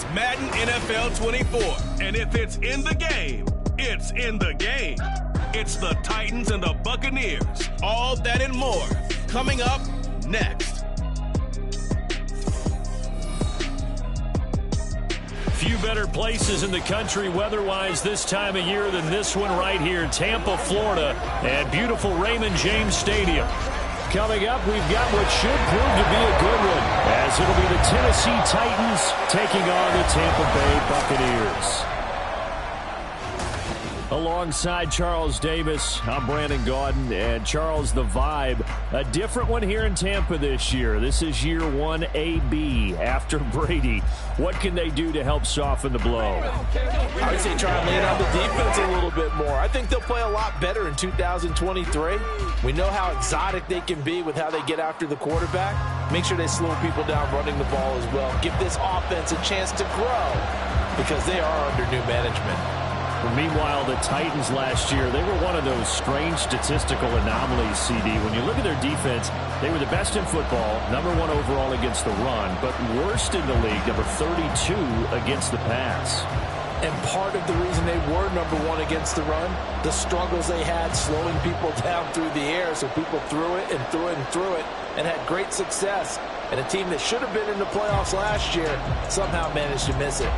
It's Madden NFL 24. And if it's in the game, it's in the game. It's the Titans and the Buccaneers. All that and more. Coming up next. Few better places in the country weather-wise this time of year than this one right here, Tampa, Florida, at beautiful Raymond James Stadium. Coming up, we've got what should prove to be a good one, as it'll be the Tennessee Titans taking on the Tampa Bay Buccaneers. Alongside Charles Davis, I'm Brandon Gaudin, and Charles, the vibe, a different one here in Tampa this year. This is year 1 AB after Brady. What can they do to help soften the blow? I would say try and lean on the defense a little bit more. I think they'll play a lot better in 2023. We know how exotic they can be with how they get after the quarterback. Make sure they slow people down running the ball as well. Give this offense a chance to grow because they are under new management. Well, meanwhile, the Titans last year, they were one of those strange statistical anomalies, CD. When you look at their defense, they were the best in football, #1 overall against the run, but worst in the league, number 32 against the pass. And part of the reason they were #1 against the run, the struggles they had slowing people down through the air, so people threw it and threw it and threw it and had great success. And a team that should have been in the playoffs last year somehow managed to miss it.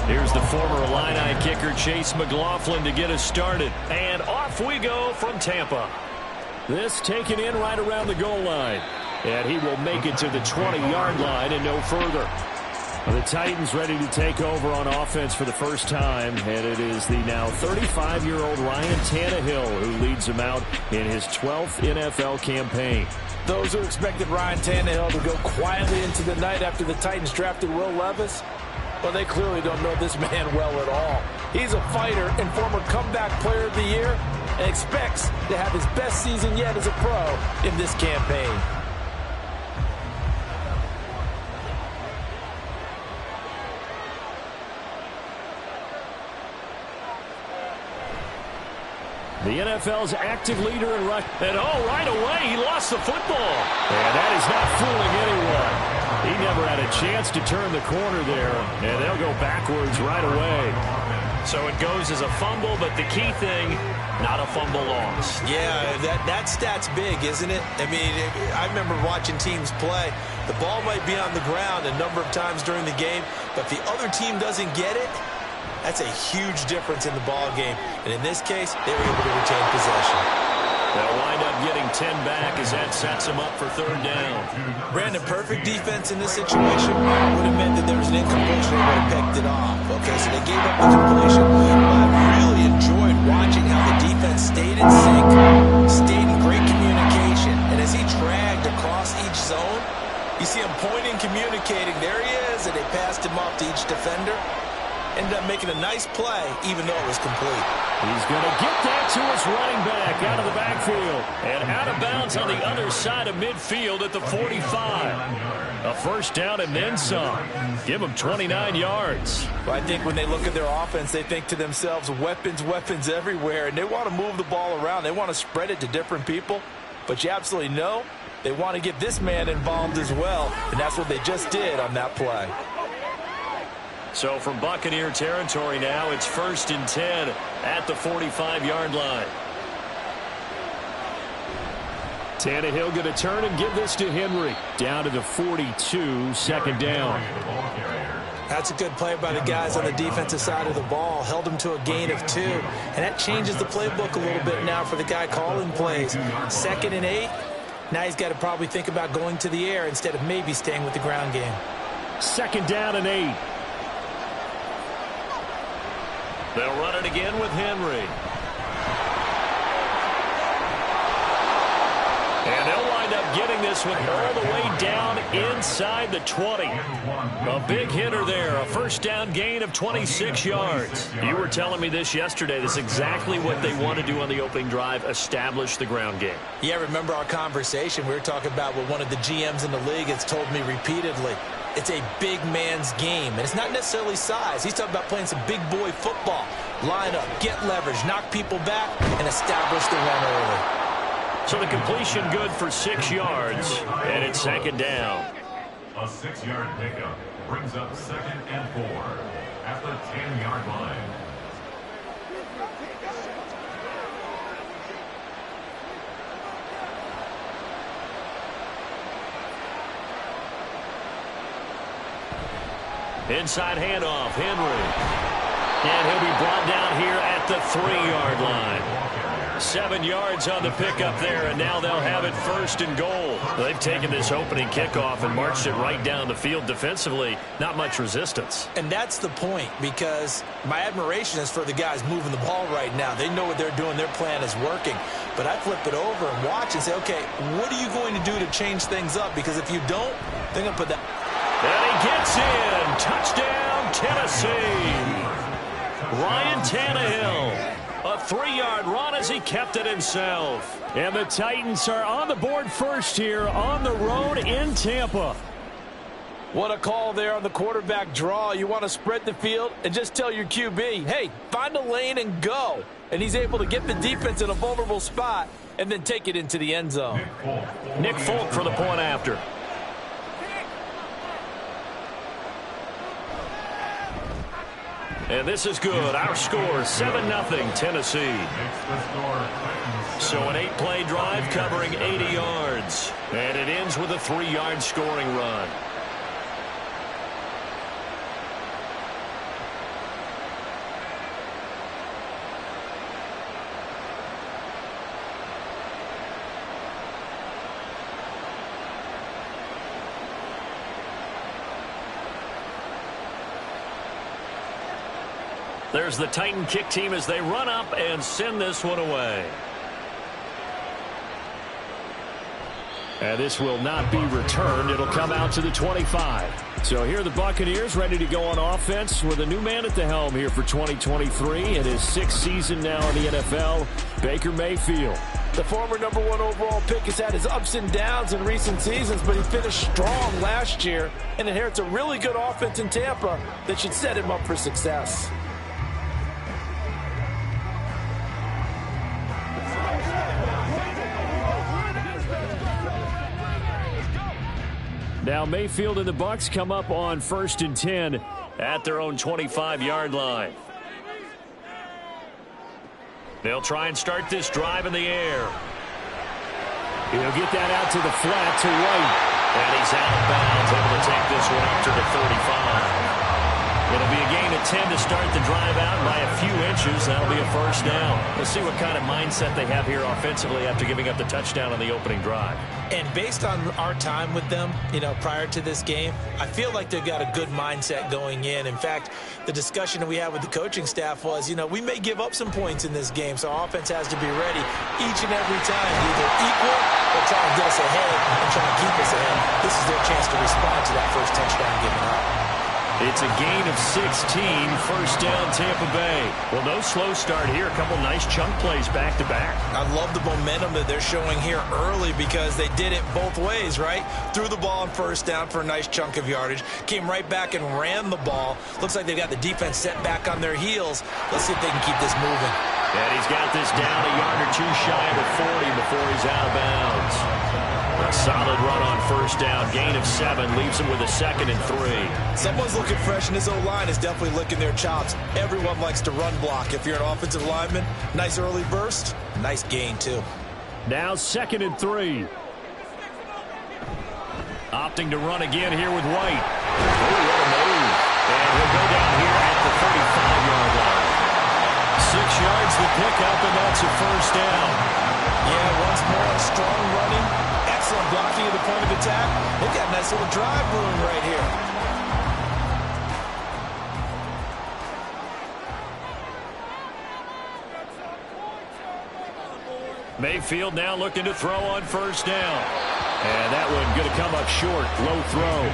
Here's the former Illini kicker Chase McLaughlin to get us started. And off we go from Tampa. This taken in right around the goal line. And he will make it to the 20-yard line and no further. Well, the Titans ready to take over on offense for the first time. And it is the now 35-year-old Ryan Tannehill who leads them out in his 12th NFL campaign. Those who expected Ryan Tannehill to go quietly into the night after the Titans drafted Will Levis, well, they clearly don't know this man well at all. He's a fighter and former comeback player of the year and expects to have his best season yet as a pro in this campaign. The NFL's active leader in rush. And right away, he lost the football. And that is not fooling anyone. He never had a chance to turn the corner there, and they'll go backwards right away. So it goes as a fumble, but the key thing, not a fumble loss. Yeah, that stat's big, isn't it? I mean, I remember watching teams play. The ball might be on the ground a number of times during the game, but if the other team doesn't get it, that's a huge difference in the ball game. And in this case, they were able to retain possession. They'll wind up getting 10 back as that sets them up for third down. Brandon, perfect defense in this situation would have meant that there was an incompletion and would have picked it off. Okay, so they gave up the completion. But I really enjoyed watching how the defense stayed in sync, stayed in great communication. And as he dragged across each zone, you see him pointing, communicating. There he is, and they passed him off to each defender. Ended up making a nice play, even though it was complete. He's going to get that to his running back out of the backfield. And out of bounds on the other side of midfield at the 45. A first down and then some. Give him 29 yards. Well, I think when they look at their offense, they think to themselves, weapons, weapons everywhere. And they want to move the ball around. They want to spread it to different people. But you absolutely know they want to get this man involved as well. And that's what they just did on that play. So from Buccaneer territory now, it's 1st and 10 at the 45-yard line. Tannehill going to turn and give this to Henry. Down to the 42, second down. That's a good play by the guys on the defensive side of the ball. Held him to a gain of 2. And that changes the playbook a little bit now for the guy calling plays. 2nd and 8. Now he's got to probably think about going to the air instead of maybe staying with the ground game. 2nd down and 8. They'll run it again with Henry. And they'll wind up getting this one all the way down inside the 20. A big hitter there, a first down gain of 26 yards. You were telling me this yesterday. This is exactly what they want to do on the opening drive, establish the ground game. Yeah, remember our conversation. We were talking about what one of the GMs in the league has told me repeatedly. It's a big man's game, and it's not necessarily size. He's talking about playing some big boy football. Line up, get leverage, knock people back, and establish the run early. So the completion good for 6 yards, and it's second down. A 6-yard pickup brings up 2nd and 4 at the 10-yard line. Inside handoff, Henry. And he'll be brought down here at the 3-yard line. 7 yards on the pickup there, and now they'll have it 1st and goal. They've taken this opening kickoff and marched it right down the field defensively. Not much resistance. And that's the point, because my admiration is for the guys moving the ball right now. They know what they're doing. Their plan is working. But I flip it over and watch and say, okay, what are you going to do to change things up? Because if you don't, they're going to put that. And he gets in. Touchdown, Tennessee. Ryan Tannehill. A 3-yard run as he kept it himself. And the Titans are on the board first here on the road in Tampa. What a call there on the quarterback draw. You want to spread the field and just tell your QB, hey, find a lane and go. And he's able to get the defense in a vulnerable spot and then take it into the end zone. Nick Folk for the point after. And this is good. Our score, 7-0 Tennessee. So an 8-play drive covering 80 yards. And it ends with a 3-yard scoring run. There's the Titan kick team as they run up and send this one away. And this will not be returned. It'll come out to the 25. So here are the Buccaneers ready to go on offense with a new man at the helm here for 2023. In his 6th season now in the NFL, Baker Mayfield. The former #1 overall pick has had his ups and downs in recent seasons, but he finished strong last year and inherits a really good offense in Tampa that should set him up for success. Now Mayfield and the Bucs come up on 1st and 10 at their own 25-yard line. They'll try and start this drive in the air. He'll get that out to the flat to White. And he's out of bounds, able to take this one up to the 35. It'll be a gain of 10 to start the drive out by a few inches. That'll be a 1st down. We'll see what kind of mindset they have here offensively after giving up the touchdown on the opening drive. And based on our time with them, prior to this game, I feel like they've got a good mindset going in. In fact, the discussion that we had with the coaching staff was, we may give up some points in this game, so our offense has to be ready each and every time, either equal or try and get us ahead and try and keep us ahead. This is their chance to respond to that first touchdown given up. It's a gain of 16, 1st down Tampa Bay. Well, no slow start here. A couple nice chunk plays back-to-back. I love the momentum that they're showing here early because they did it both ways, right? Threw the ball on 1st down for a nice chunk of yardage. Came right back and ran the ball. Looks like they've got the defense set back on their heels. Let's see if they can keep this moving. And he's got this down a yard or two shy of the 40 before he's out of bounds. A solid run on 1st down. Gain of 7 leaves him with a 2nd and 3. Someone's looking fresh, and this O-line is definitely licking their chops. Everyone likes to run block. If you're an offensive lineman, nice early burst, nice gain too. Now 2nd and 3. Opting to run again here with White. Oh, what a move. And he'll go down here at the 35-yard line. 6 yards the pickup, and that's a 1st down. Yeah, once more, strong running. Excellent blocking at the point of attack. They've got a nice little drive brewing right here. Mayfield now looking to throw on 1st down. And that one going to come up short. Low throw.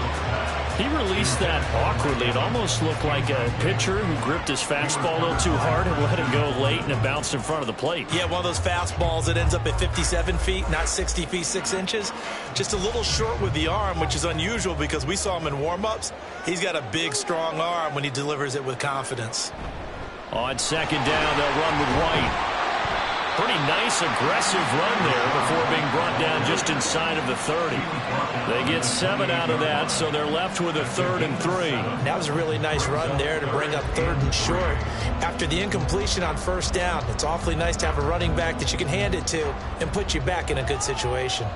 He released that awkwardly. It almost looked like a pitcher who gripped his fastball a little too hard and let it go late, and it bounced in front of the plate. Yeah, one of those fastballs that ends up at 57 feet, not 60 feet, 6 inches. Just a little short with the arm, which is unusual because we saw him in warm-ups. He's got a big, strong arm when he delivers it with confidence. On 2nd down, they'll run with White. Pretty nice, aggressive run there before being brought down just inside of the 30. They get 7 out of that, so they're left with a 3rd and 3. That was a really nice run there to bring up 3rd and short. After the incompletion on 1st down, it's awfully nice to have a running back that you can hand it to and put you back in a good situation.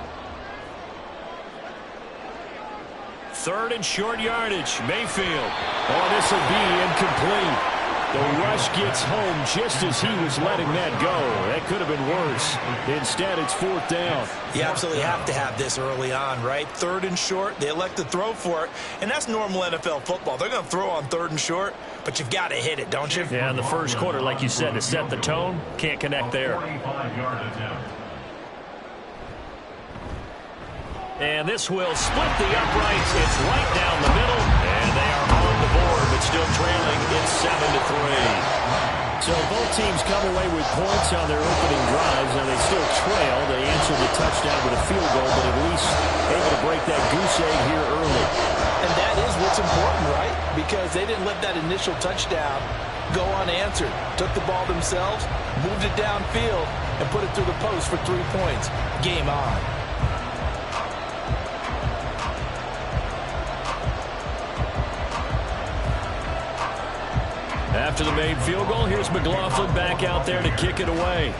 3rd and short yardage. Mayfield. Oh, this will be incomplete. The rush gets home just as he was letting that go. That could have been worse. Instead, it's 4th down. You absolutely have to have this early on, right? 3rd and short, they elect to throw for it, and that's normal NFL football. They're going to throw on 3rd and short, but you've got to hit it, don't you? Yeah, in the first quarter, like you said, to set the tone, can't connect there. 45-yard attempt. And this will split the uprights. It's right down the middle, and they are on the board, but still trailing. It's 7-3. So both teams come away with points on their opening drives, and they still trail. They answered the touchdown with a field goal, but at least able to break that goose egg here early. And that is what's important, right? Because they didn't let that initial touchdown go unanswered. Took the ball themselves, moved it downfield, and put it through the post for 3 points. Game on. After the made field goal, here's McLaughlin back out there to kick it away.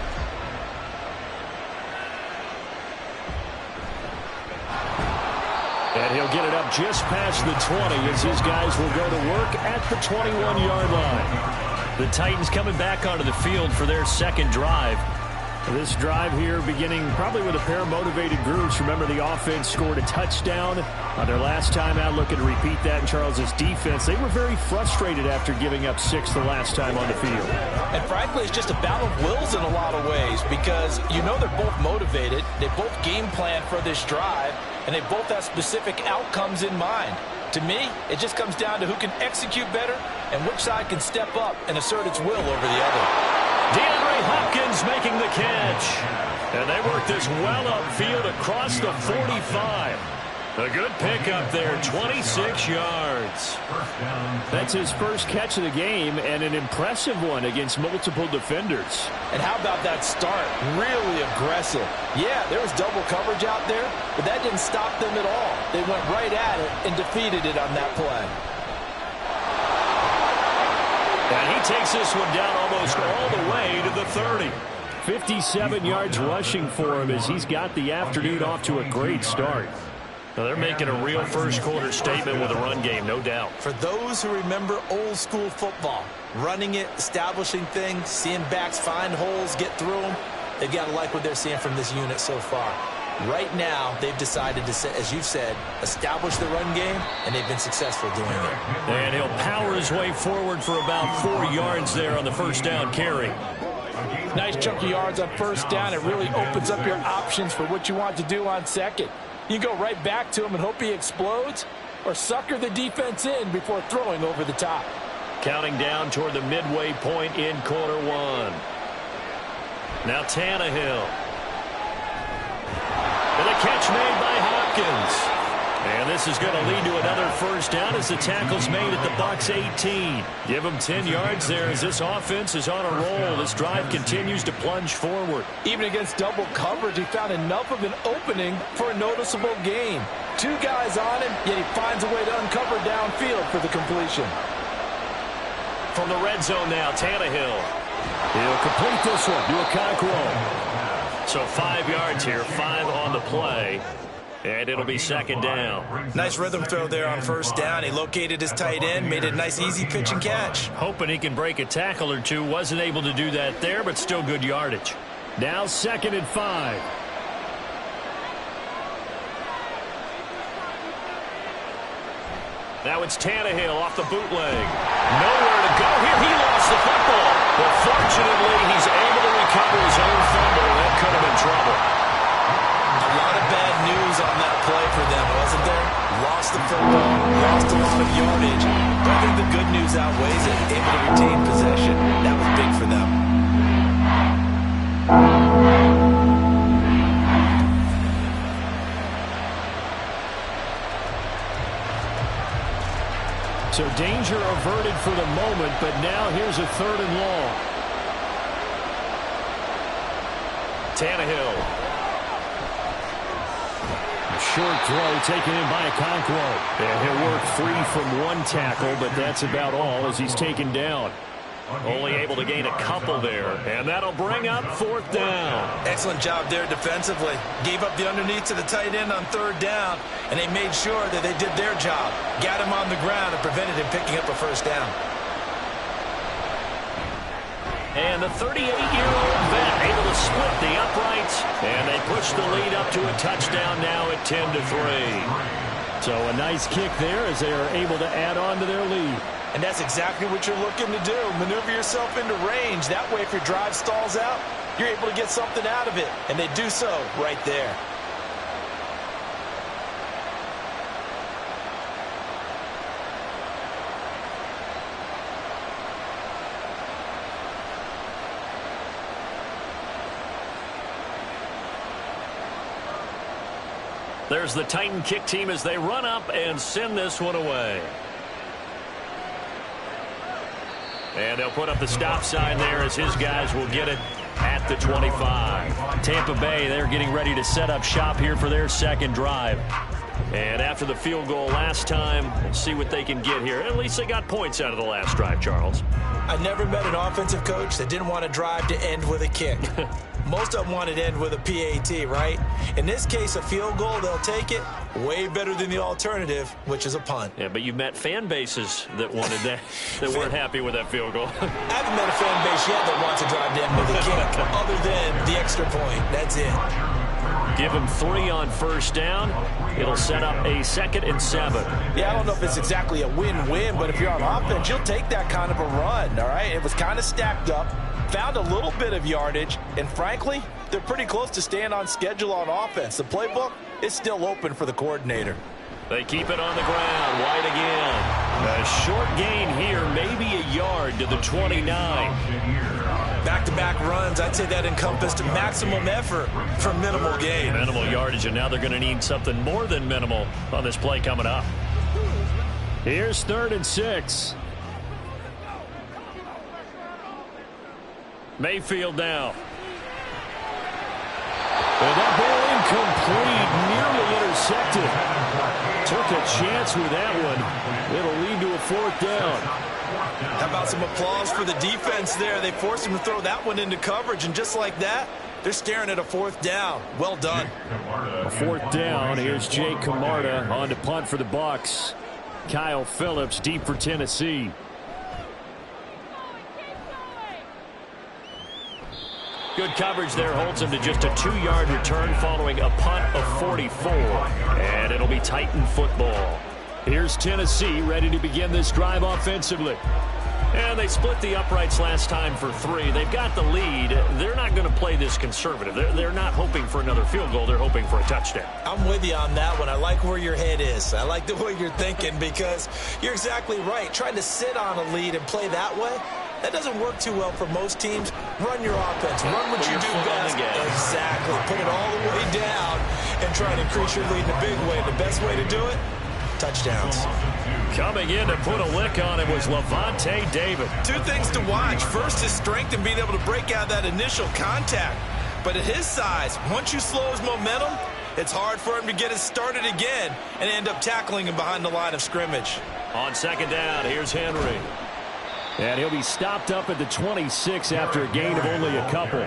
And he'll get it up just past the 20 as his guys will go to work at the 21-yard line. The Titans coming back onto the field for their second drive. This drive here beginning probably with a pair of motivated groups. Remember, the offense scored a touchdown on their last time out, looking to repeat that in Charles's defense. They were very frustrated after giving up 6 the last time on the field. And frankly, it's just a battle of wills in a lot of ways because you know they're both motivated. They both game plan for this drive, and they both have specific outcomes in mind. To me, it just comes down to who can execute better and which side can step up and assert its will over the other. DeAndre Hopkins making the catch. And they work this well upfield across the 45. A good pickup there, 26 yards. That's his first catch of the game and an impressive one against multiple defenders. And how about that start? Really aggressive. Yeah, there was double coverage out there, but that didn't stop them at all. They went right at it and defeated it on that play. And he takes this one down almost all the way to the 30. 57 yards rushing for him as he's got the afternoon off to a great start. Now they're making a real first-quarter statement with a run game, no doubt. For those who remember old-school football, running it, establishing things, seeing backs find holes, get through them, they've got to like what they're seeing from this unit so far. Right now, they've decided to, as you've said, establish the run game, and they've been successful doing it. And he'll power his way forward for about 4 yards there on the first down carry. Nice chunk of yards on first down. It really opens up your options for what you want to do on second. You go right back to him and hope he explodes, or sucker the defense in before throwing over the top. Counting down toward the midway point in quarter one. Now Tannehill. And a catch made by Hopkins. And this is going to lead to another first down as the tackle's made at the Bucs 18. Give them 10 yards there as this offense is on a roll. This drive continues to plunge forward. Even against double coverage, he found enough of an opening for a noticeable gain. 2 guys on him, yet he finds a way to uncover downfield for the completion. From the red zone now, Tannehill. He'll complete this one to Okonkwo. So 5 yards here, 5 on the play. And it'll be second down. Nice rhythm throw there on first down. He located his tight end, made it a nice easy pitch and catch. Hoping he can break a tackle or two. Wasn't able to do that there, but still good yardage. Now 2nd and 5. Now it's Tannehill off the bootleg. Nowhere to go here. He lost the football. But fortunately, he's able to recover his own fumble. That could have been trouble. A lot of bad news on that play for them, wasn't there? Lost the football, lost a lot of yardage. But I think the good news outweighs it. Able to retain possession. That was big for them. So danger averted for the moment, but now here's a 3rd and long. Tannehill. Short throw taken in by Okonkwo. And he'll work free from one tackle, but that's about all as he's taken down. Only able to gain a couple there, and that'll bring up 4th down. Excellent job there defensively. Gave up the underneath to the tight end on 3rd down, and they made sure that they did their job. Got him on the ground and prevented him picking up a 1st down. And the 38-year-old vet able to split the uprights, and they push the lead up to a touchdown now at 10-3. So a nice kick there as they are able to add on to their lead. And that's exactly what you're looking to do. Maneuver yourself into range. That way, if your drive stalls out, you're able to get something out of it. And they do so right there. There's the Titan kick team as they run up and send this one away. And they'll put up the stop sign there as his guys will get it at the 25. Tampa Bay, they're getting ready to set up shop here for their 2nd drive. And after the field goal last time, let's see what they can get here. At least they got points out of the last drive, Charles. I never met an offensive coach that didn't want a drive to end with a kick. Most of them want it to end with a PAT, right? In this case, a field goal, they'll take it. Way better than the alternative, which is a punt. Yeah, but you met fan bases that wanted that, that weren't happy with that field goal. I haven't met a fan base yet that wants a drive to end with a kick, other than the extra point. That's it. Give him 3 on 1st down. It'll set up a 2nd and 7. Yeah, I don't know if it's exactly a win-win, but if you're on offense, you'll take that kind of a run, all right? It was kind of stacked up, found a little bit of yardage, and frankly, they're pretty close to staying on schedule on offense. The playbook is still open for the coordinator. They keep it on the ground. White again. A short gain here, maybe a yard to the 29. Back-to-back runs, I'd say that encompassed maximum effort for minimal gain. Minimal yardage, and now they're going to need something more than minimal on this play coming up. Here's 3rd and 6. Mayfield now. And that ball incomplete, nearly intercepted. Took a chance with that one. It'll lead to a 4th down. How about some applause for the defense there? They forced him to throw that one into coverage, and just like that, they're staring at a 4th down. Well done. A 4th down. Here's Jake Camarda on to punt for the Bucs. Kyle Phillips deep for Tennessee. Good coverage there holds him to just a 2-yard return following a punt of 44. And it'll be Titan football. Here's Tennessee ready to begin this drive offensively. And they split the uprights last time for 3. They've got the lead. They're not going to play this conservative. They're not hoping for another field goal. They're hoping for a touchdown. I'm with you on that one. I like where your head is. I like the way you're thinking because you're exactly right. Trying to sit on a lead and play that way, that doesn't work too well for most teams. Run your offense. Run what you do best. Exactly. Put it all the way down and try and increase your lead in a big way. The best way to do it, touchdowns. Coming in to put a lick on it was Levante David. 2 things to watch. First, his strength and being able to break out that initial contact. But at his size, once you slow his momentum, it's hard for him to get it started again and end up tackling him behind the line of scrimmage. On 2nd down, here's Henry. And he'll be stopped up at the 26 after a gain of only a couple.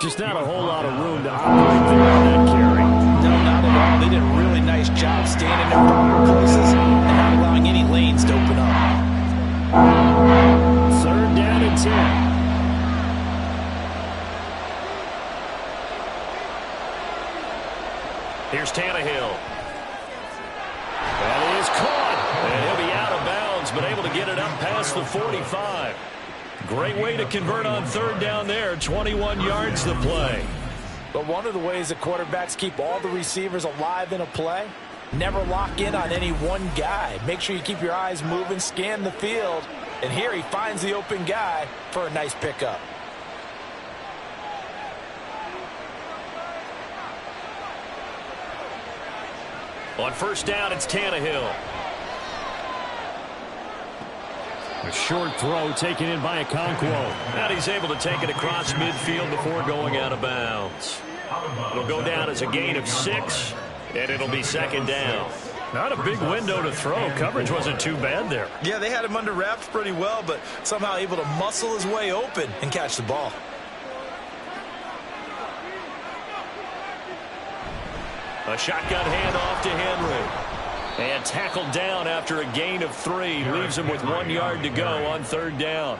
Just not a whole lot of room to operate there on that carry. No, not at all. They did a really nice job standing in proper places and not allowing any lanes to open up. 3rd down and 10. Here's Tannehill. And he is caught. And he'll be out of bounds, but able to get it up past the 45. Great way to convert on 3rd down there. 21 yards the play. But one of the ways that quarterbacks keep all the receivers alive in a play, never lock in on any one guy. Make sure you keep your eyes moving, scan the field, and here he finds the open guy for a nice pickup. On 1st down, it's Tannehill. A short throw taken in by Okonkwo. And he's able to take it across midfield before going out of bounds. It'll go down as a gain of 6, and it'll be second down. Not a big window to throw. Coverage wasn't too bad there. Yeah, they had him under wraps pretty well, but somehow able to muscle his way open and catch the ball. A shotgun handoff to Henry. And tackled down after a gain of 3. Leaves him with 1 yard to go on third down.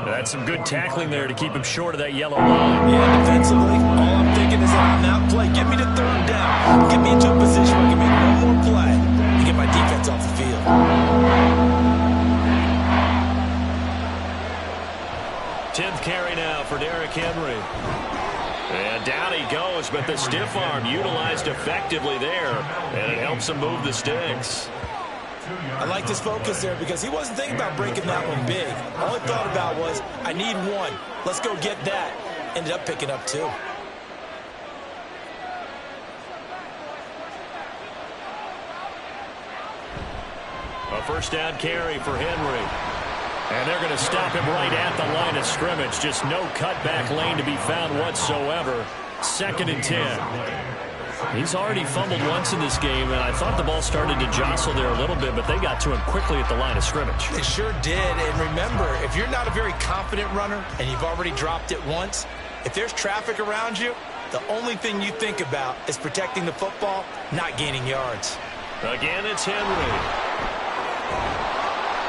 That's some good tackling there to keep him short of that yellow line. Yeah, defensively, all I'm thinking is on that play, get me to third down. Get me into a position where I can make one more play and get my defense off the field. 10th carry now for Derrick Henry. And down he goes, but the stiff arm utilized effectively there, and it helps him move the sticks. I like his focus there because he wasn't thinking about breaking that one big. All he thought about was, I need 1. Let's go get that. Ended up picking up 2. A first down carry for Henry. And they're going to stop him right at the line of scrimmage. Just no cutback lane to be found whatsoever. 2nd and 10. He's already fumbled once in this game, and I thought the ball started to jostle there a little bit, but they got to him quickly at the line of scrimmage. They sure did. And remember, if you're not a very confident runner and you've already dropped it once, if there's traffic around you, the only thing you think about is protecting the football, not gaining yards. Again, it's Henry.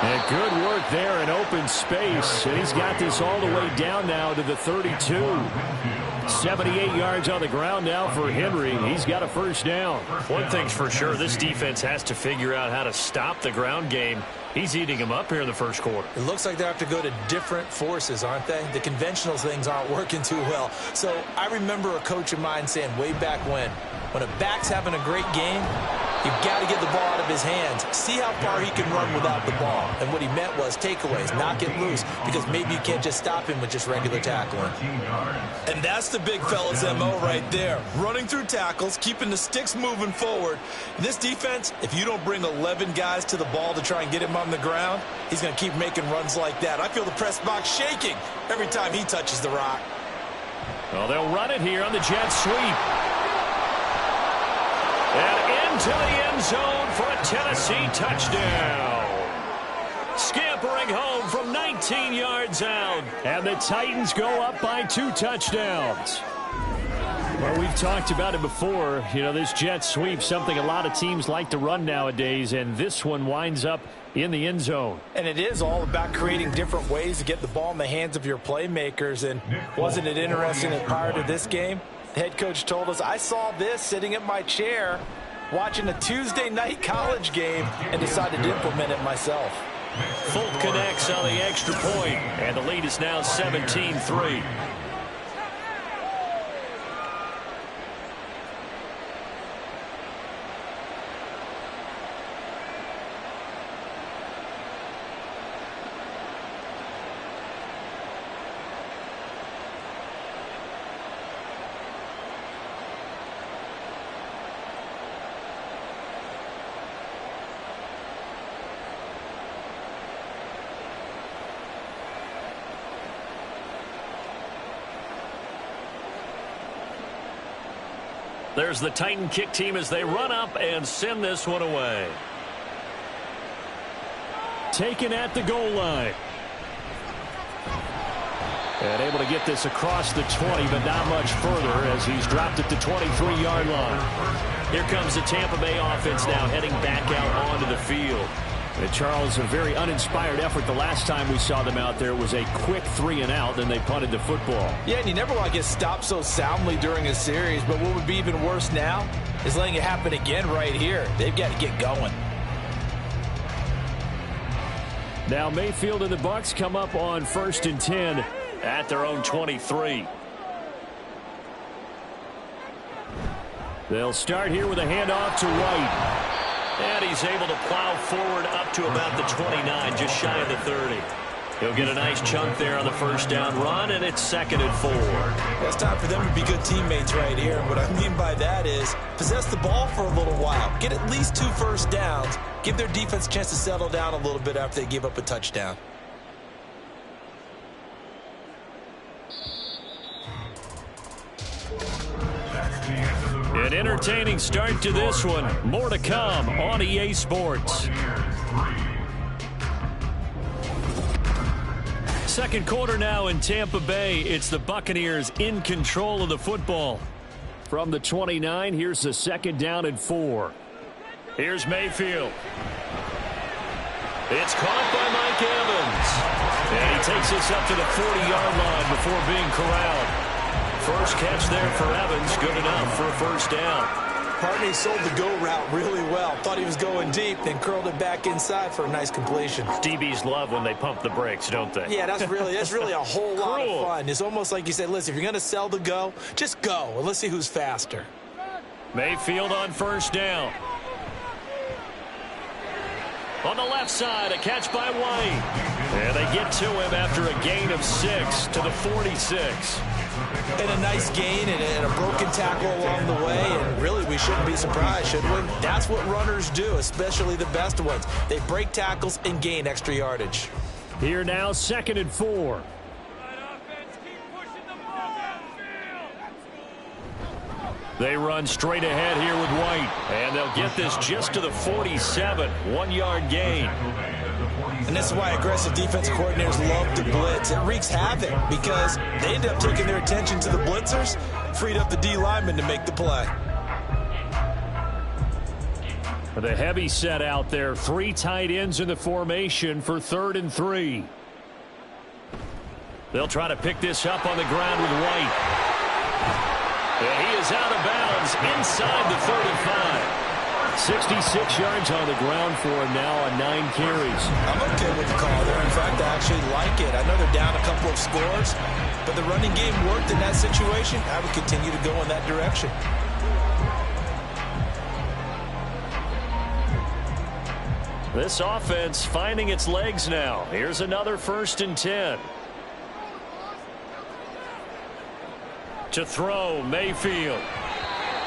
And good work there in open space. And he's got this all the way down now to the 32. 78 yards on the ground now for Henry. He's got a first down. One thing's for sure, this defense has to figure out how to stop the ground game. He's eating him up here in the first quarter. It looks like they have to go to different forces, aren't they? The conventional things aren't working too well. So I remember a coach of mine saying way back when a back's having a great game, you've got to get the ball out of his hands. See how far he can run without the ball. And what he meant was takeaways, knock it loose, because maybe you can't just stop him with just regular tackling. And that's the big fella's MO right there. Running through tackles, keeping the sticks moving forward. In this defense, if you don't bring 11 guys to the ball to try and get him on the ground, he's going to keep making runs like that. I feel the press box shaking every time he touches the rock. Well, they'll run it here on the jet sweep. And into the end zone for a Tennessee touchdown. Scampering home from 19 yards out. And the Titans go up by 2 touchdowns. Well, we've talked about it before. You know, this jet sweep, something a lot of teams like to run nowadays, and this one winds up in the end zone. And it is all about creating different ways to get the ball in the hands of your playmakers. And wasn't it interesting that prior to this game, the head coach told us, I saw this sitting at my chair watching a Tuesday night college game and decided to implement it myself. Fulton connects on the extra point, and the lead is now 17-3. There's the Titan kick team as they run up and send this one away. Taken at the goal line. And able to get this across the 20, but not much further as he's dropped at the 23-yard line. Here comes the Tampa Bay offense now heading back out onto the field. And Charles, a very uninspired effort. The last time we saw them out there was a quick 3-and-out, then they punted the football. Yeah, and you never want to get stopped so soundly during a series, but what would be even worse now is letting it happen again right here. They've got to get going. Now Mayfield and the Bucs come up on 1st and 10 at their own 23. They'll start here with a handoff to White. And he's able to plow forward up to about the 29, just shy of the 30. He'll get a nice chunk there on the first down run, and it's 2nd and 4. It's time for them to be good teammates right here. And what I mean by that is possess the ball for a little while. Get at least 2 first downs. Give their defense a chance to settle down a little bit after they give up a touchdown. An entertaining start to this one. More to come on EA Sports. Second quarter now in Tampa Bay. It's the Buccaneers in control of the football. From the 29, here's the 2nd down and 4. Here's Mayfield. It's caught by Mike Evans. And he takes us up to the 40-yard line before being corralled. First catch there for Evans. Good enough for a first down. Partney sold the go route really well. Thought he was going deep, then curled it back inside for a nice completion. DBs love when they pump the brakes, don't they? Yeah, that's really a whole lot of fun. It's almost like you said, listen, if you're going to sell the go, just go, and let's see who's faster. Mayfield on first down. On the left side, a catch by White. And they get to him after a gain of 6 to the 46. And a nice gain and a broken tackle along the way. And really, we shouldn't be surprised, should we? That's what runners do, especially the best ones. They break tackles and gain extra yardage. Here now, 2nd and 4. They run straight ahead here with White. And they'll get this just to the 47. 1-yard gain. And this is why aggressive defensive coordinators love to blitz. It wreaks havoc because they end up taking their attention to the blitzers, freed up the D lineman to make the play. The heavy set out there. 3 tight ends in the formation for 3rd and 3. They'll try to pick this up on the ground with White. And he is out of bounds inside the 35. 66 yards on the ground for him now on 9 carries. I'm okay with the call there. In fact, I actually like it. I know they're down a couple of scores, but the running game worked in that situation. I would continue to go in that direction. This offense finding its legs now. Here's another 1st and 10. To throw, Mayfield.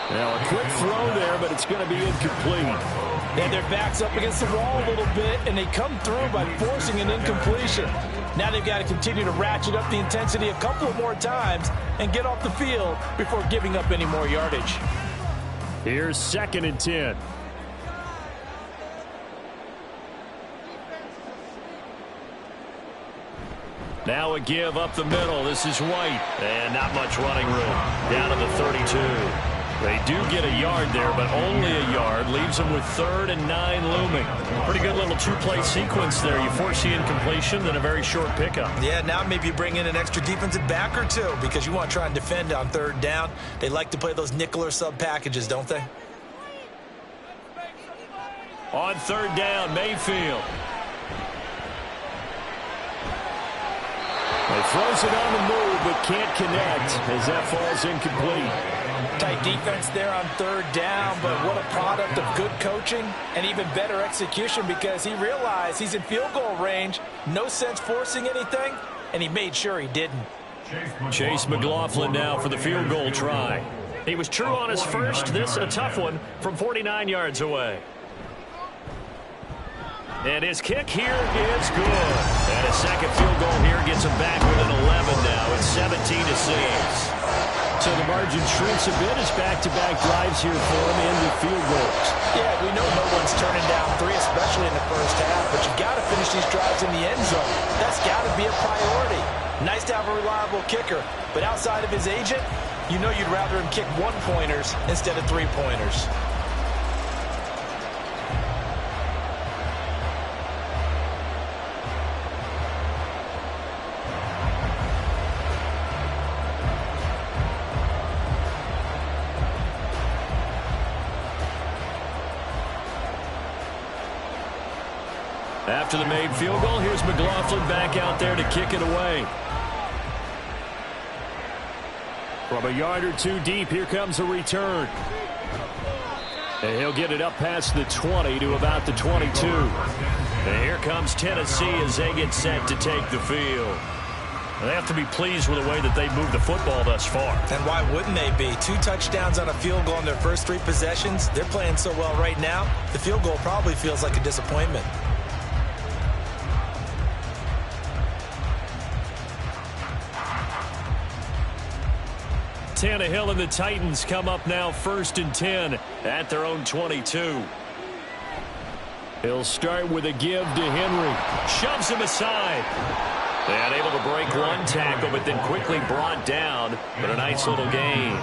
Now a quick throw there, but it's going to be incomplete. And their back's up against the wall a little bit, and they come through by forcing an incompletion. Now they've got to continue to ratchet up the intensity a couple of more times and get off the field before giving up any more yardage. Here's 2nd and 10. Now a give up the middle. This is White. And not much running room. Down to the 32. They do get a yard there, but only a yard. Leaves them with 3rd and 9 looming. Pretty good little 2-play sequence there. You force the incompletion, then a very short pickup. Yeah, now maybe you bring in an extra defensive back or 2 because you want to try and defend on 3rd down. They like to play those nickel or sub packages, don't they? On 3rd down, Mayfield. He throws it on the move, but can't connect as that falls incomplete. Tight defense there on 3rd down, but what a product of good coaching and even better execution because he realized he's in field goal range. No sense forcing anything, and he made sure he didn't. Chase McLaughlin now for the field goal try. He was true on his first. This a tough one from 49 yards away. And his kick here is good. And his second field goal here gets him back within 11 now. It's 17-6. So the margin shrinks a bit as back-to-back drives here for him and with field goals. Yeah, we know no one's turning down 3, especially in the first half, but you've got to finish these drives in the end zone. That's got to be a priority. Nice to have a reliable kicker, but outside of his agent, you know you'd rather him kick 1-pointers instead of 3-pointers. After the made field goal, here's McLaughlin back out there to kick it away. From a yard or 2 deep, here comes a return. And he'll get it up past the 20 to about the 22. And here comes Tennessee as they get set to take the field. They have to be pleased with the way that they've moved the football thus far. And why wouldn't they be? 2 touchdowns on a field goal in their first 3 possessions. They're playing so well right now, the field goal probably feels like a disappointment. Tannehill and the Titans come up now 1st and 10 at their own 22. He'll start with a give to Henry. Shoves him aside. And able to break 1 tackle, but then quickly brought down. But a nice little gain.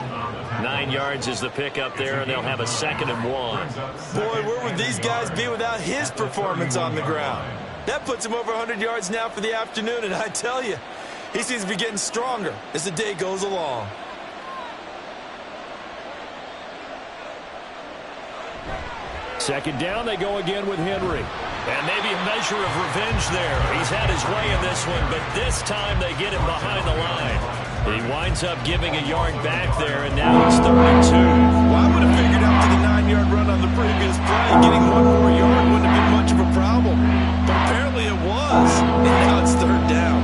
9 yards is the pickup there, and they'll have a 2nd and 1. Boy, where would these guys be without his performance on the ground? That puts him over 100 yards now for the afternoon, and I tell you, he seems to be getting stronger as the day goes along. Second down, they go again with Henry. And maybe a measure of revenge there. He's had his way in this one, but this time they get him behind the line. He winds up giving a yard back there, and now he's 32. Well, I would have figured after the 9-yard run on the previous play, getting 1 more yard wouldn't have been much of a problem. But apparently it was, and now it's 3rd down.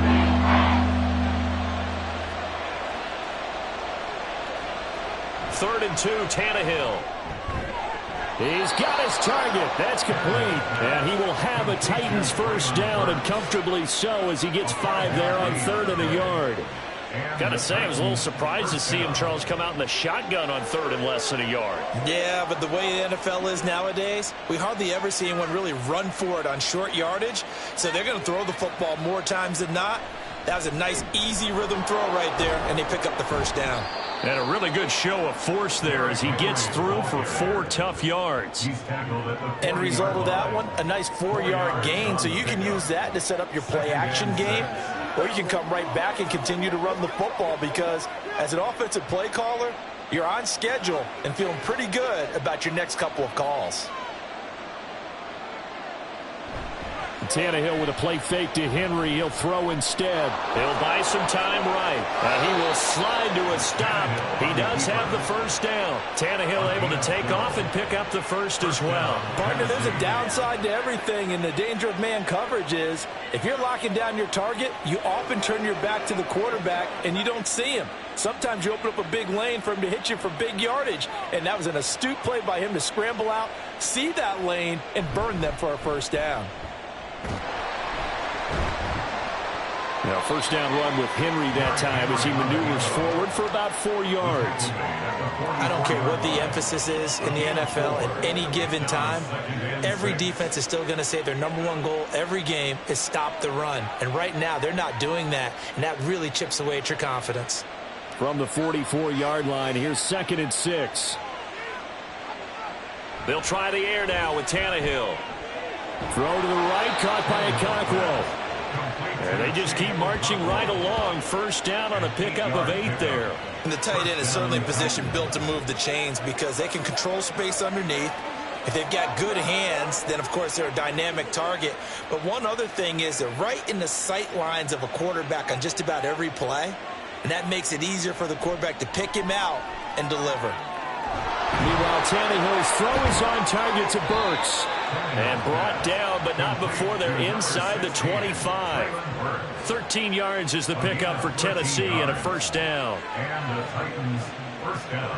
Third and 2, Tannehill. He's got his target. That's complete. And he will have a Titans first down, and comfortably so, as he gets 5 there on 3rd and a yard. Gotta say, I was a little surprised to see him, Charles, come out in the shotgun on 3rd and less than a yard. Yeah, but the way the NFL is nowadays, we hardly ever see anyone really run for it on short yardage. So they're going to throw the football more times than not. That was a nice, easy rhythm throw right there, and they pick up the first down. And a really good show of force there as he gets through for 4 tough yards. End result of that one, a nice 4-yard gain. So you can use that to set up your play-action game, or you can come right back and continue to run the football, because as an offensive play caller, you're on schedule and feeling pretty good about your next couple of calls. Tannehill with a play fake to Henry. He'll throw instead. He'll buy some time right. And he will slide to a stop. He does have the first down. Tannehill able to take off and pick up the first as well. Partner, there's a downside to everything, and the danger of man coverage is if you're locking down your target, you often turn your back to the quarterback and you don't see him. Sometimes you open up a big lane for him to hit you for big yardage, and that was an astute play by him to scramble out, see that lane, and burn them for a first down. Now, first down run with Henry that time as he maneuvers forward for about 4 yards. I don't care what the emphasis is in the NFL at any given time. Every defense is still going to say their #1 goal every game is stop the run. And right now, they're not doing that, and that really chips away at your confidence. From the 44-yard line, here's 2nd and 6. They'll try the air now with Tannehill. Throw to the right, caught by Okonkwo. And they just keep marching right along. First down on a pickup of 8 there. And the tight end is certainly a position built to move the chains because they can control space underneath. If they've got good hands, then, of course, they're a dynamic target. But one other thing is they're right in the sight lines of a quarterback on just about every play. And that makes it easier for the quarterback to pick him out and deliver. Meanwhile, Tannehill's throw is on target to Burks. And brought down, but not before they're inside the 25. 13 yards is the pickup for Tennessee and a first down. And the Titans first down.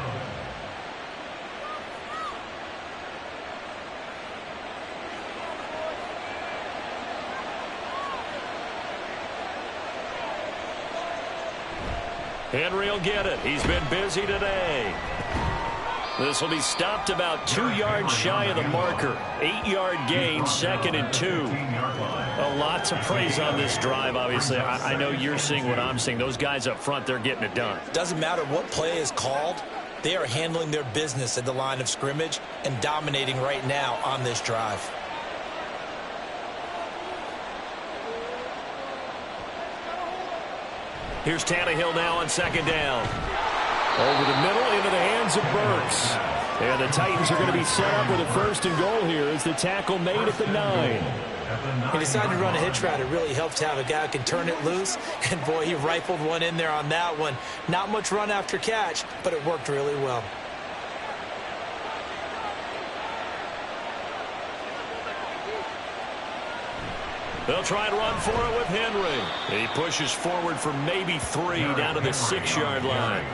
Henry will get it. He's been busy today. This will be stopped about 2 yards shy of the marker. 8-yard gain, 2nd and 2. A lot to praise on this drive, obviously. I know you're seeing what I'm seeing. Those guys up front, they're getting it done. Doesn't matter what play is called. They are handling their business at the line of scrimmage and dominating right now on this drive. Here's Tannehill now on 2nd down. Over the middle into the hands of Burks. And the Titans are going to be set up with a 1st and goal here as the tackle made at the 9. He decided to run a hitch route. It really helps to have a guy who can turn it loose. And, boy, he rifled one in there on that one. Not much run after catch, but it worked really well. They'll try and run for it with Henry. He pushes forward for maybe 3 down to the 6-yard line.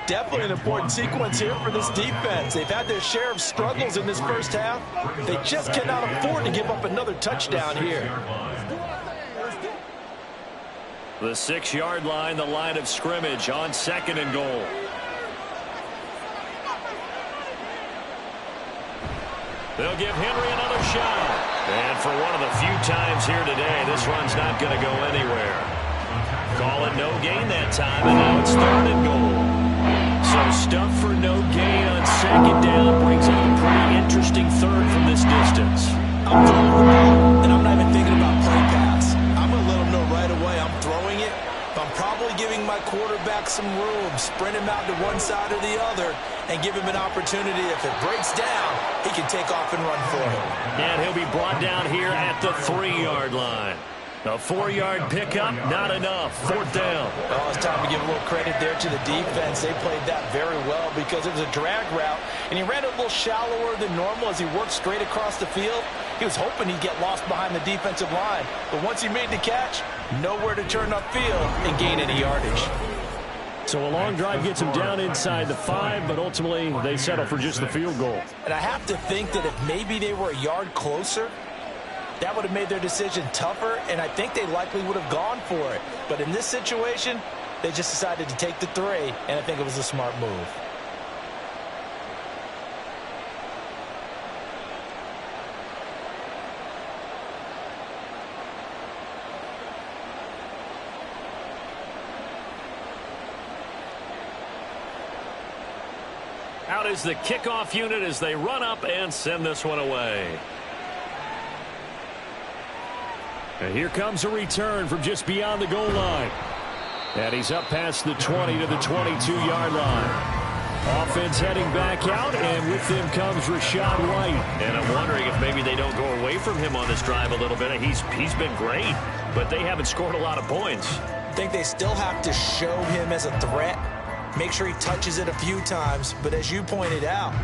Definitely an important sequence here for this defense. They've had their share of struggles in this first half. They just cannot afford to give up another touchdown here. The 6-yard line, the line of scrimmage on 2nd and goal. They'll give Henry another shot. And for one of the few times here today, this run's not going to go anywhere. Call it no gain that time, and now it's 3rd and goal. So stuff for no gain on 2nd down brings up a pretty interesting 3rd from this distance. I'm throwing the ball, and I'm not even thinking about play pass. I'm going to let him know right away I'm throwing it. But I'm probably giving my quarterback some room, sprint him out to one side or the other, and give him an opportunity. If it breaks down, he can take off and run for it. And he'll be brought down here at the 3-yard line. A 4-yard pickup, not enough. 4th down. Oh, it's time to give a little credit there to the defense. They played that very well because it was a drag route, and he ran it a little shallower than normal as he worked straight across the field. He was hoping he'd get lost behind the defensive line, but once he made the catch, nowhere to turn upfield and gain any yardage. So a long drive gets him down inside the 5, but ultimately they settle for just the field goal. And I have to think that if maybe they were a yard closer, that would have made their decision tougher, and I think they likely would have gone for it. But in this situation, they just decided to take the 3, and I think it was a smart move. Out is the kickoff unit as they run up and send this one away. And here comes a return from just beyond the goal line. And he's up past the 20 to the 22-yard line. Offense heading back out, and with them comes Rachaad White. And I'm wondering if maybe they don't go away from him on this drive a little bit. He's been great, but they haven't scored a lot of points. I think they still have to show him as a threat. Make sure he touches it a few times, but as you pointed out,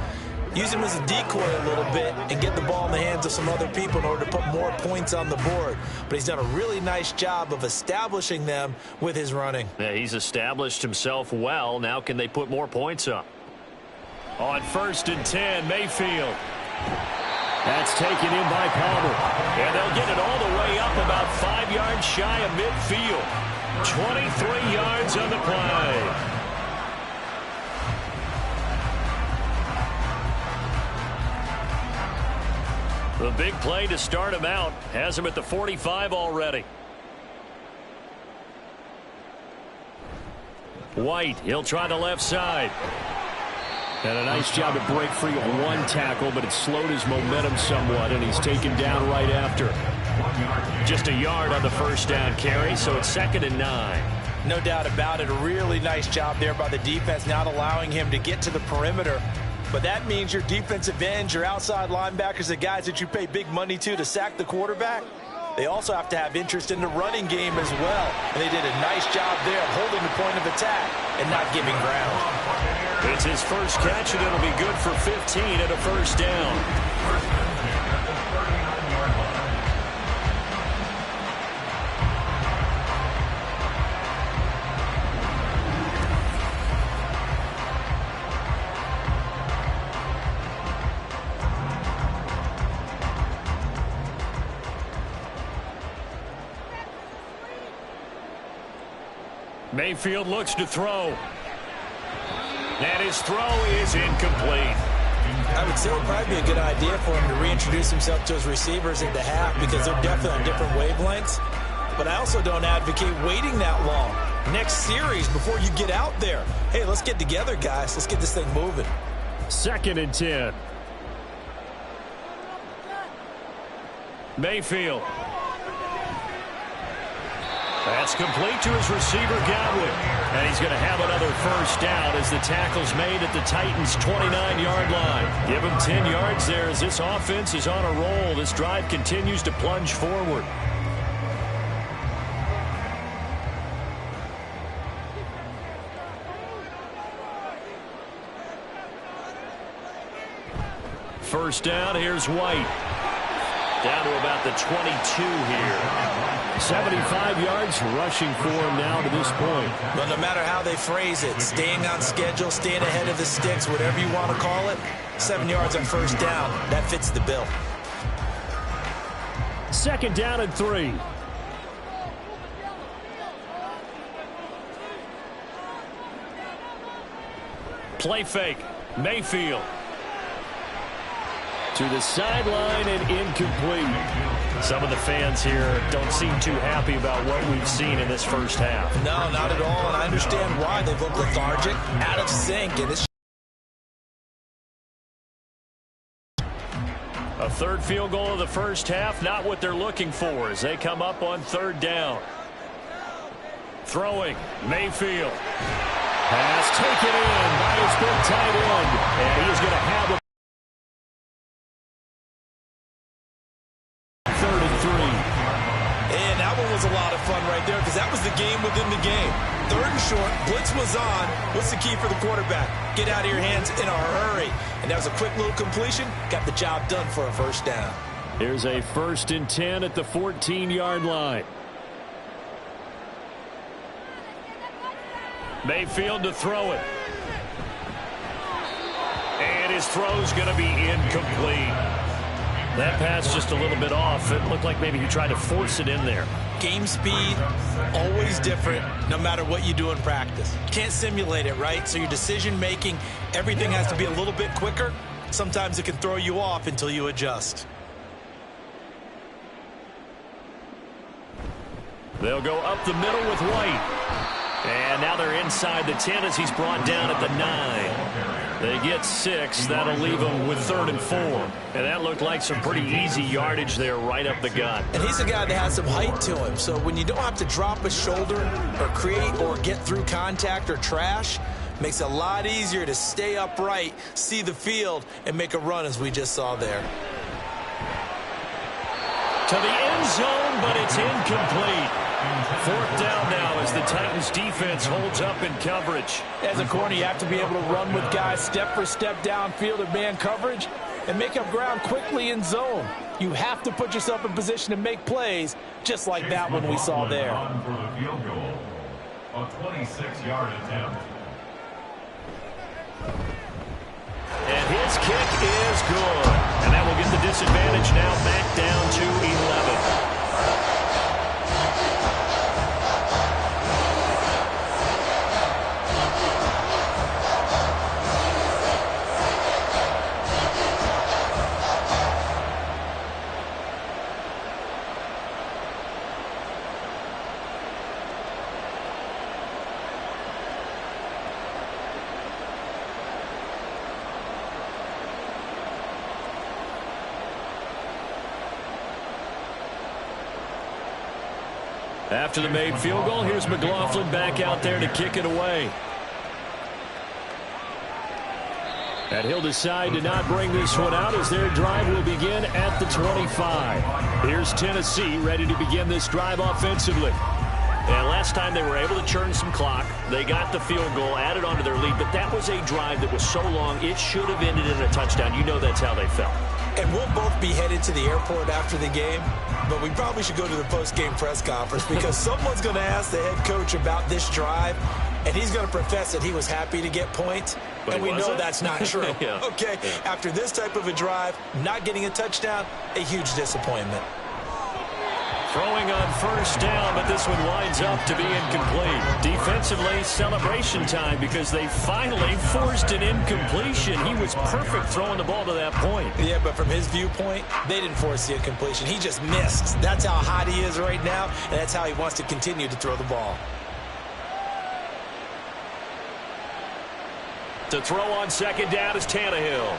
use him as a decoy a little bit and get the ball in the hands of some other people in order to put more points on the board. But he's done a really nice job of establishing them with his running. Yeah, he's established himself well. Now can they put more points up? On 1st and 10, Mayfield. That's taken in by Palmer. And they'll get it all the way up about 5 yards shy of midfield. 23 yards on the play. The big play to start him out has him at the 45 already. White, he'll try the left side. And a nice job to break free of one tackle, but it slowed his momentum somewhat, and he's taken down right after. Just a yard on the 1st down carry, so it's 2nd and 9. No doubt about it. A really nice job there by the defense, not allowing him to get to the perimeter. But that means your defensive ends, your outside linebackers, the guys that you pay big money to sack the quarterback, they also have to have interest in the running game as well. And they did a nice job there of holding the point of attack and not giving ground. It's his first catch, and it'll be good for 15 at a 1st down. Mayfield looks to throw. And his throw is incomplete. I would say it would probably be a good idea for him to reintroduce himself to his receivers in the half because they're definitely on different wavelengths. But I also don't advocate waiting that long. Next series before you get out there. Hey, let's get together, guys. Let's get this thing moving. 2nd and 10. Mayfield. That's complete to his receiver, Godwin. And he's going to have another 1st down as the tackle's made at the Titans' 29-yard line. Give him 10 yards there as this offense is on a roll. This drive continues to plunge forward. First down, here's White. Down to about the 22 here. 75 yards rushing for him now to this point. Well, no matter how they phrase it, staying on schedule, staying ahead of the sticks, whatever you want to call it, 7 yards on first down, that fits the bill. Second down and 3. Play fake. Mayfield. To the sideline and incomplete. Some of the fans here don't seem too happy about what we've seen in this first half. No, not at all, and I understand why. They've looked lethargic, out of sync, and it's a third field goal of the first half, not what they're looking for as they come up on third down. Throwing, Mayfield. Pass taken in by his big tight end, and he is going to have a third and 3. And that one was a lot of fun right there because that was the game within the game. Third and short, blitz was on. What's the key for the quarterback? Get out of your hands in a hurry. And that was a quick little completion. Got the job done for a first down. Here's a 1st and 10 at the 14-yard line. Mayfield to throw it. And his throw's going to be incomplete. That pass just a little bit off. It looked like maybe he tried to force it in there. Game speed, always different, no matter what you do in practice. Can't simulate it, right? So your decision-making, everything has to be a little bit quicker. Sometimes it can throw you off until you adjust. They'll go up the middle with White. And now they're inside the 10 as he's brought down at the 9. They get 6. That'll leave them with 3rd and 4. And that looked like some pretty easy yardage there right up the gut. And he's a guy that has some height to him. So when you don't have to drop a shoulder or create or get through contact or trash, makes it a lot easier to stay upright, see the field, and make a run as we just saw there. To the end zone, but it's incomplete. 4th down now as the Titans defense holds up in coverage. As a corner, you have to be able to run with guys step for step downfield in man coverage and make up ground quickly in zone. You have to put yourself in position to make plays just like that one we saw there. For the field goal, a 26-yard attempt. And his kick is good. And that will get the disadvantage now back down to 11. After the made field goal, here's McLaughlin back out there to kick it away. And he'll decide to not bring this one out as their drive will begin at the 25. Here's Tennessee ready to begin this drive offensively. And last time they were able to churn some clock. They got the field goal, added onto their lead, but that was a drive that was so long it should have ended in a touchdown. You know that's how they felt. And we'll both be headed to the airport after the game, but we probably should go to the post-game press conference because someone's going to ask the head coach about this drive, and he's going to profess that he was happy to get points, and we know that's not true. Yeah. Okay, after this type of a drive, not getting a touchdown, a huge disappointment. Throwing on first down, but this one winds up to be incomplete. Defensively, celebration time because they finally forced an incompletion. He was perfect throwing the ball to that point. Yeah, but from his viewpoint, they didn't force the incompletion. He just missed. That's how hot he is right now, and that's how he wants to continue to throw the ball. To throw on second down is Tannehill.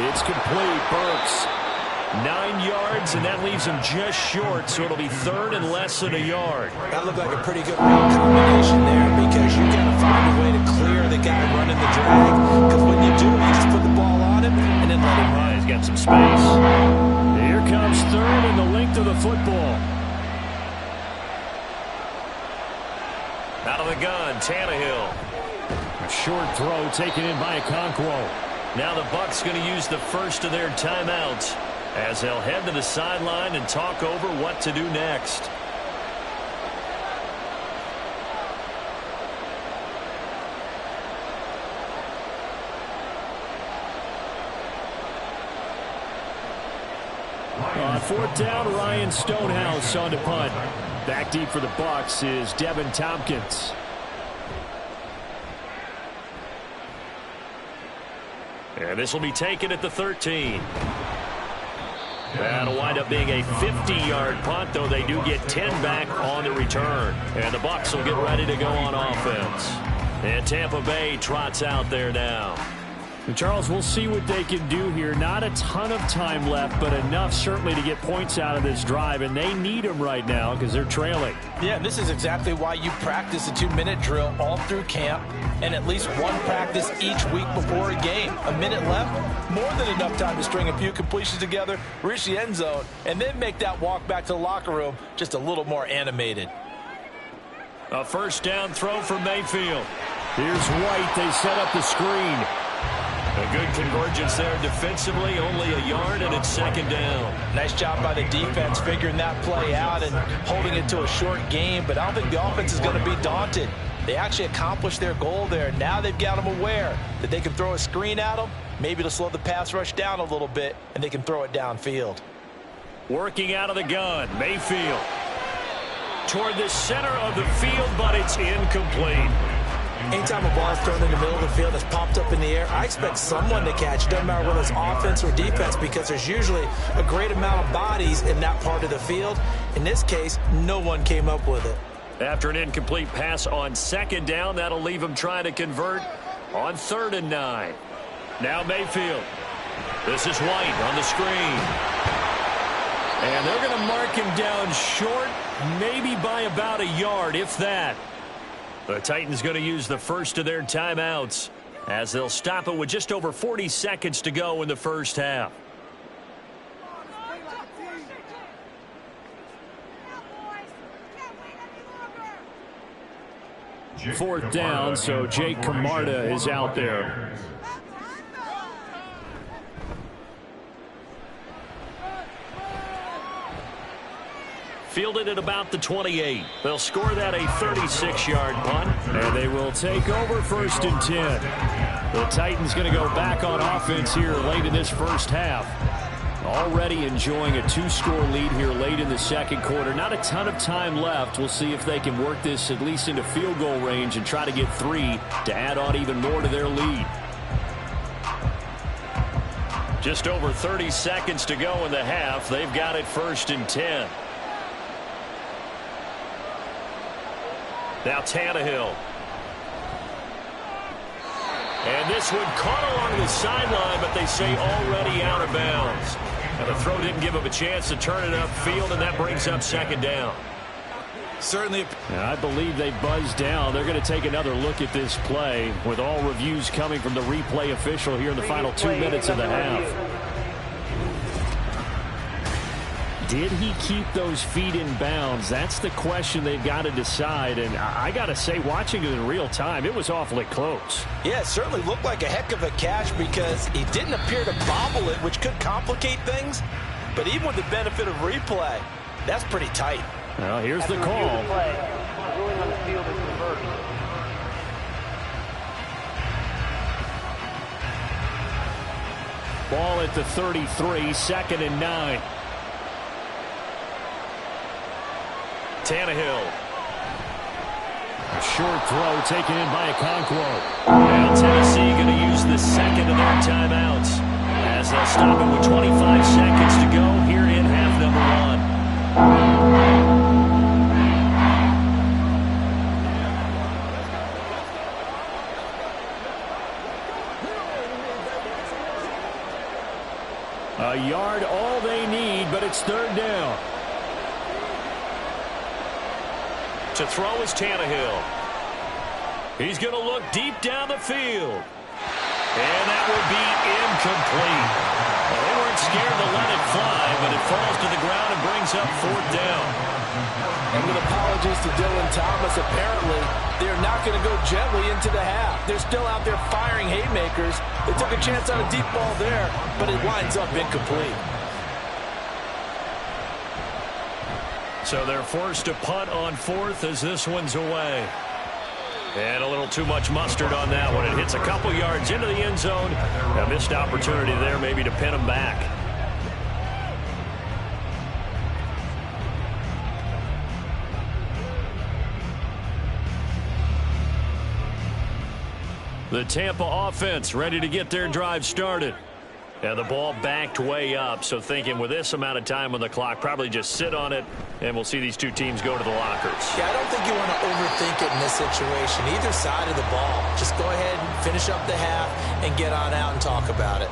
It's complete. Burks. 9 yards, and that leaves him just short, so it'll be 3rd and less than a yard. That looked like a pretty good route combination there because you got to find a way to clear the guy running the drag. Because when you do, you just put the ball on him and then let him run. He's got some space. Here comes 3rd and the length of the football. Out of the gun, Tannehill. A short throw taken in by Okonkwo. Now the Bucs going to use the first of their timeouts as they'll head to the sideline and talk over what to do next. On fourth down, Ryan Stonehouse on to punt. Back deep for the Bucs is Devin Tompkins. And this will be taken at the 13. That'll wind up being a 50-yard punt, though they do get 10 back on the return. And the Bucs will get ready to go on offense. And Tampa Bay trots out there now. And Charles, we'll see what they can do here. Not a ton of time left, but enough certainly to get points out of this drive, and they need them right now because they're trailing. Yeah, this is exactly why you practice a 2-minute drill all through camp and at least one practice each week before a game. A minute left, more than enough time to string a few completions together, reach the end zone, and then make that walk back to the locker room just a little more animated. A first down throw for Mayfield. Here's White. They set up the screen. A good convergence there defensively, only a yard, and it's second down. Nice job by the defense figuring that play out and holding it to a short game, but I don't think the offense is going to be daunted. They actually accomplished their goal there. Now they've got them aware that they can throw a screen at them, maybe to slow the pass rush down a little bit, and they can throw it downfield. Working out of the gun, Mayfield. Toward the center of the field, but it's incomplete. Anytime a ball is thrown in the middle of the field that's popped up in the air, I expect someone to catch. Doesn't matter whether it's offense or defense, because there's usually a great amount of bodies in that part of the field. In this case, no one came up with it. After an incomplete pass on second down, that'll leave him trying to convert on 3rd and 9. Now Mayfield. This is White on the screen. And they're going to mark him down short, maybe by about a yard, if that. The Titans going to use the first of their timeouts as they'll stop it with just over 40 seconds to go in the first half. Fourth down, so Jake Camarda is out there. Fielded at about the 28. They'll score that a 36-yard punt. And they will take over 1st and 10. The Titans going to go back on offense here late in this first half. Already enjoying a 2-score lead here late in the second quarter. Not a ton of time left. We'll see if they can work this at least into field goal range and try to get 3 to add on even more to their lead. Just over 30 seconds to go in the half. They've got it 1st and 10. Now Tannehill. And this one caught along the sideline, but they say already out of bounds. And the throw didn't give him a chance to turn it upfield, and that brings up second down. Certainly. And I believe they buzzed down. They're going to take another look at this play with all reviews coming from the replay official here in the final 2 minutes of the half. Did he keep those feet in bounds? That's the question they've got to decide. And I got to say, watching it in real time, it was awfully close. Yeah, it certainly looked like a heck of a catch because he didn't appear to bobble it, which could complicate things. But even with the benefit of replay, that's pretty tight. Well, here's the call. Ball at the 33, 2nd and 9. Tannehill. A short throw taken in by Okonkwo. Now Tennessee going to use the second of their timeouts as they'll stop it with 25 seconds to go here in half number 1. A yard, all they need, but it's 3rd down. To throw is Tannehill. He's going to look deep down the field. And that will be incomplete. Well, they weren't scared to let it fly, but it falls to the ground and brings up 4th down. And with apologies to Dylan Thomas, apparently they're not going to go gently into the half. They're still out there firing haymakers. They took a chance on a deep ball there, but it winds up incomplete. So they're forced to punt on fourth as this one's away. And a little too much mustard on that one. It hits a couple yards into the end zone. A missed opportunity there maybe to pin them back. The Tampa offense ready to get their drive started. And the ball backed way up, so thinking with this amount of time on the clock, probably just sit on it, and we'll see these two teams go to the lockers. Yeah, I don't think you want to overthink it in this situation. Either side of the ball. Just go ahead and finish up the half and get on out and talk about it.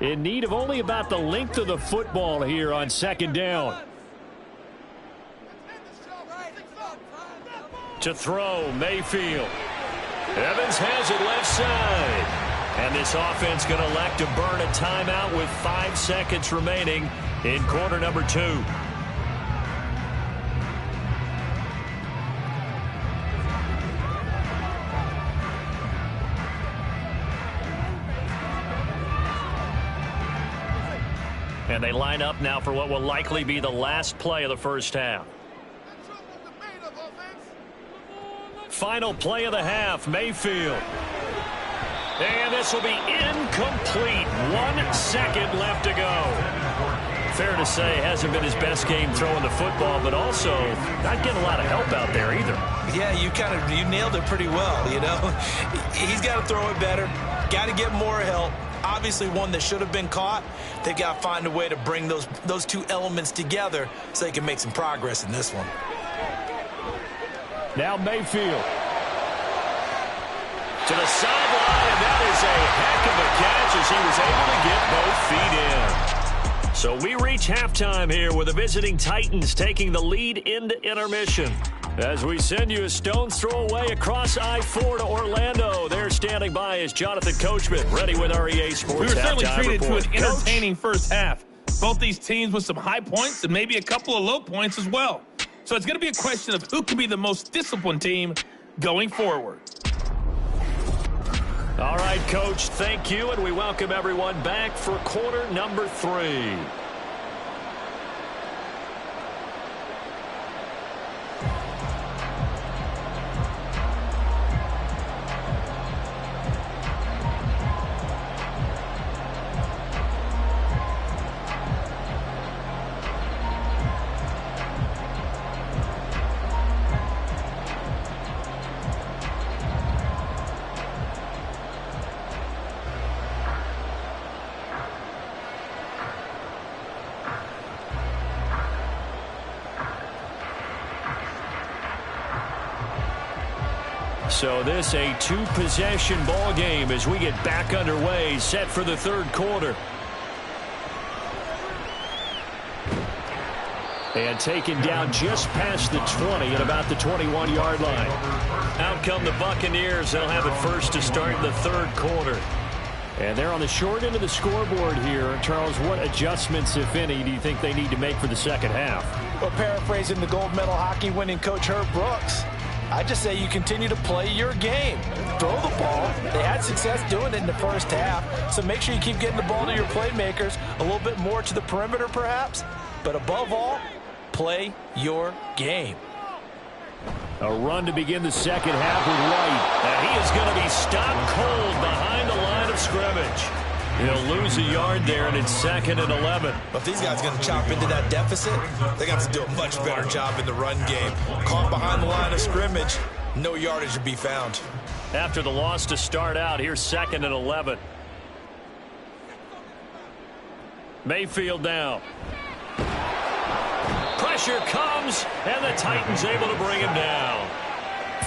In need of only about the length of the football here on second down. To throw, Mayfield. Evans has it left side. And this offense going to elect to burn a timeout with 5 seconds remaining in quarter number 2. And they line up now for what will likely be the last play of the first half. Final play of the half, Mayfield. And this will be incomplete. 1 second left to go. Fair to say, hasn't been his best game throwing the football, but also not getting a lot of help out there either. Yeah, you nailed it pretty well, you know. He's got to throw it better. Got to get more help. Obviously one that should have been caught. They've got to find a way to bring those two elements together so they can make some progress in this one. Now Mayfield. To the sideline, and that is a heck of a catch as he was able to get both feet in. So we reach halftime here with the visiting Titans taking the lead into intermission. As we send you a stone's throw away across I-4 to Orlando. There standing by is Jonathan Coachman, ready with our EA Sports. We were certainly treated report. to an entertaining first half. Both these teams with some high points and maybe a couple of low points as well. So it's going to be a question of who can be the most disciplined team going forward. All right, Coach, thank you, and we welcome everyone back for quarter number 3. So this a 2-possession ball game as we get back underway, set for the third quarter. And taken down just past the 20 at about the 21-yard line. Out come the Buccaneers. They'll have it first to start the third quarter. And they're on the short end of the scoreboard here. Charles, what adjustments, if any, do you think they need to make for the second half? Well, paraphrasing the gold medal hockey winning coach Herb Brooks, I just say you continue to play your game. Throw the ball. They had success doing it in the first half, so make sure you keep getting the ball to your playmakers, a little bit more to the perimeter perhaps, but above all, play your game. A run to begin the second half with White. And he is going to be stopped cold behind the line of scrimmage. He'll lose a yard there, and it's 2nd and 11. But if these guys are going to chop into that deficit, they got to do a much better job in the run game. Caught behind the line of scrimmage, no yardage to be found. After the loss to start out, here's 2nd and 11. Mayfield now. Pressure comes, and the Titans able to bring him down.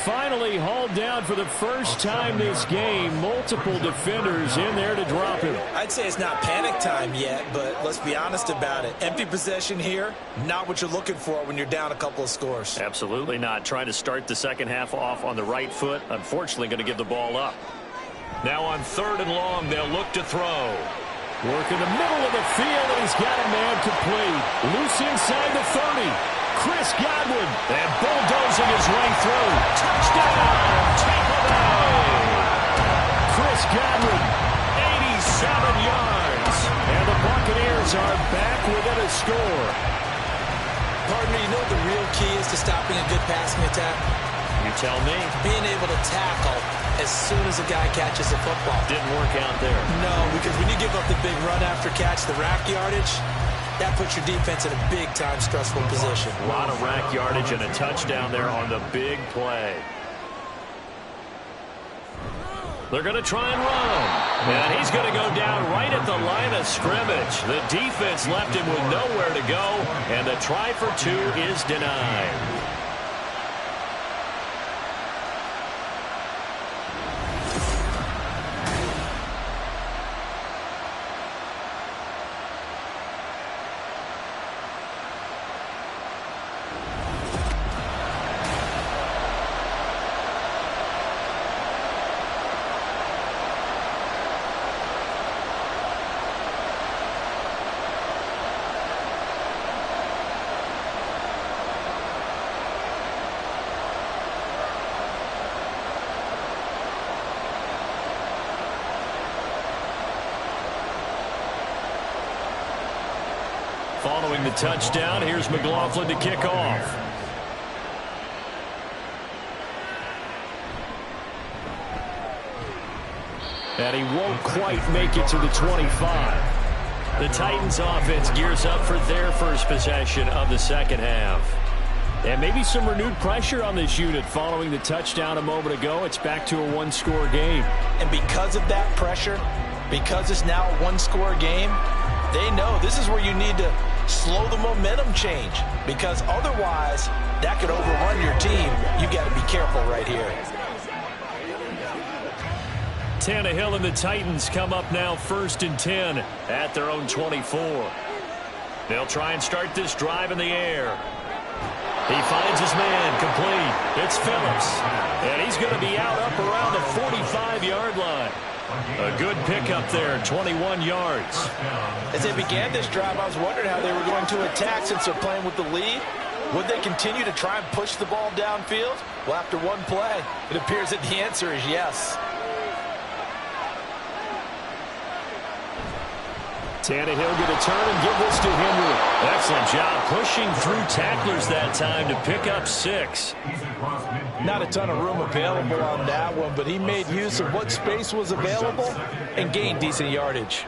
Finally hauled down for the first time this game. Multiple defenders in there to drop him. I'd say it's not panic time yet, but let's be honest about it. Empty possession here, not what you're looking for when you're down a couple of scores. Absolutely not. Trying to start the second half off on the right foot. Unfortunately, going to give the ball up. Now on 3rd and long, they'll look to throw. Work in the middle of the field, and he's got a man complete. Loose inside the 30. Chris Godwin. And bulldozing his way through. Touchdown, Tampa Bay. Chris Godwin, 87 yards. And the Buccaneers are back within a score. Partner, you know what the real key is to stopping a good passing attack? You tell me. Being able to tackle as soon as a guy catches the football. Didn't work out there. No, because when you give up the big run after catch, the rack yardage, that puts your defense in a big-time stressful position. A lot of rack yardage and a touchdown there on the big play. They're going to try and run. And he's going to go down right at the line of scrimmage. The defense left him with nowhere to go, and the try for two is denied. Following the touchdown, here's McLaughlin to kick off. And he won't quite make it to the 25. The Titans offense gears up for their first possession of the second half. And maybe some renewed pressure on this unit following the touchdown a moment ago. It's back to a one-score game. And because of that pressure, because it's now a one-score game, they know this is where you need to slow the momentum change, because otherwise that could overrun your team. You got to be careful right here. Tannehill and the Titans come up now 1st and 10 at their own 24. They'll try and start this drive in the air. He finds his man complete. It's Phillips. And he's going to be out up around the 45-yard line. A good pickup there, 21 yards. As they began this drive, I was wondering how they were going to attack since they're playing with the lead. Would they continue to try and push the ball downfield? Well, after one play, it appears that the answer is yes. Tannehill going to turn and give this to Henry. Excellent job pushing through tacklers that time to pick up 6. Not a ton of room available on that one, but he made use of what space was available and gained decent yardage.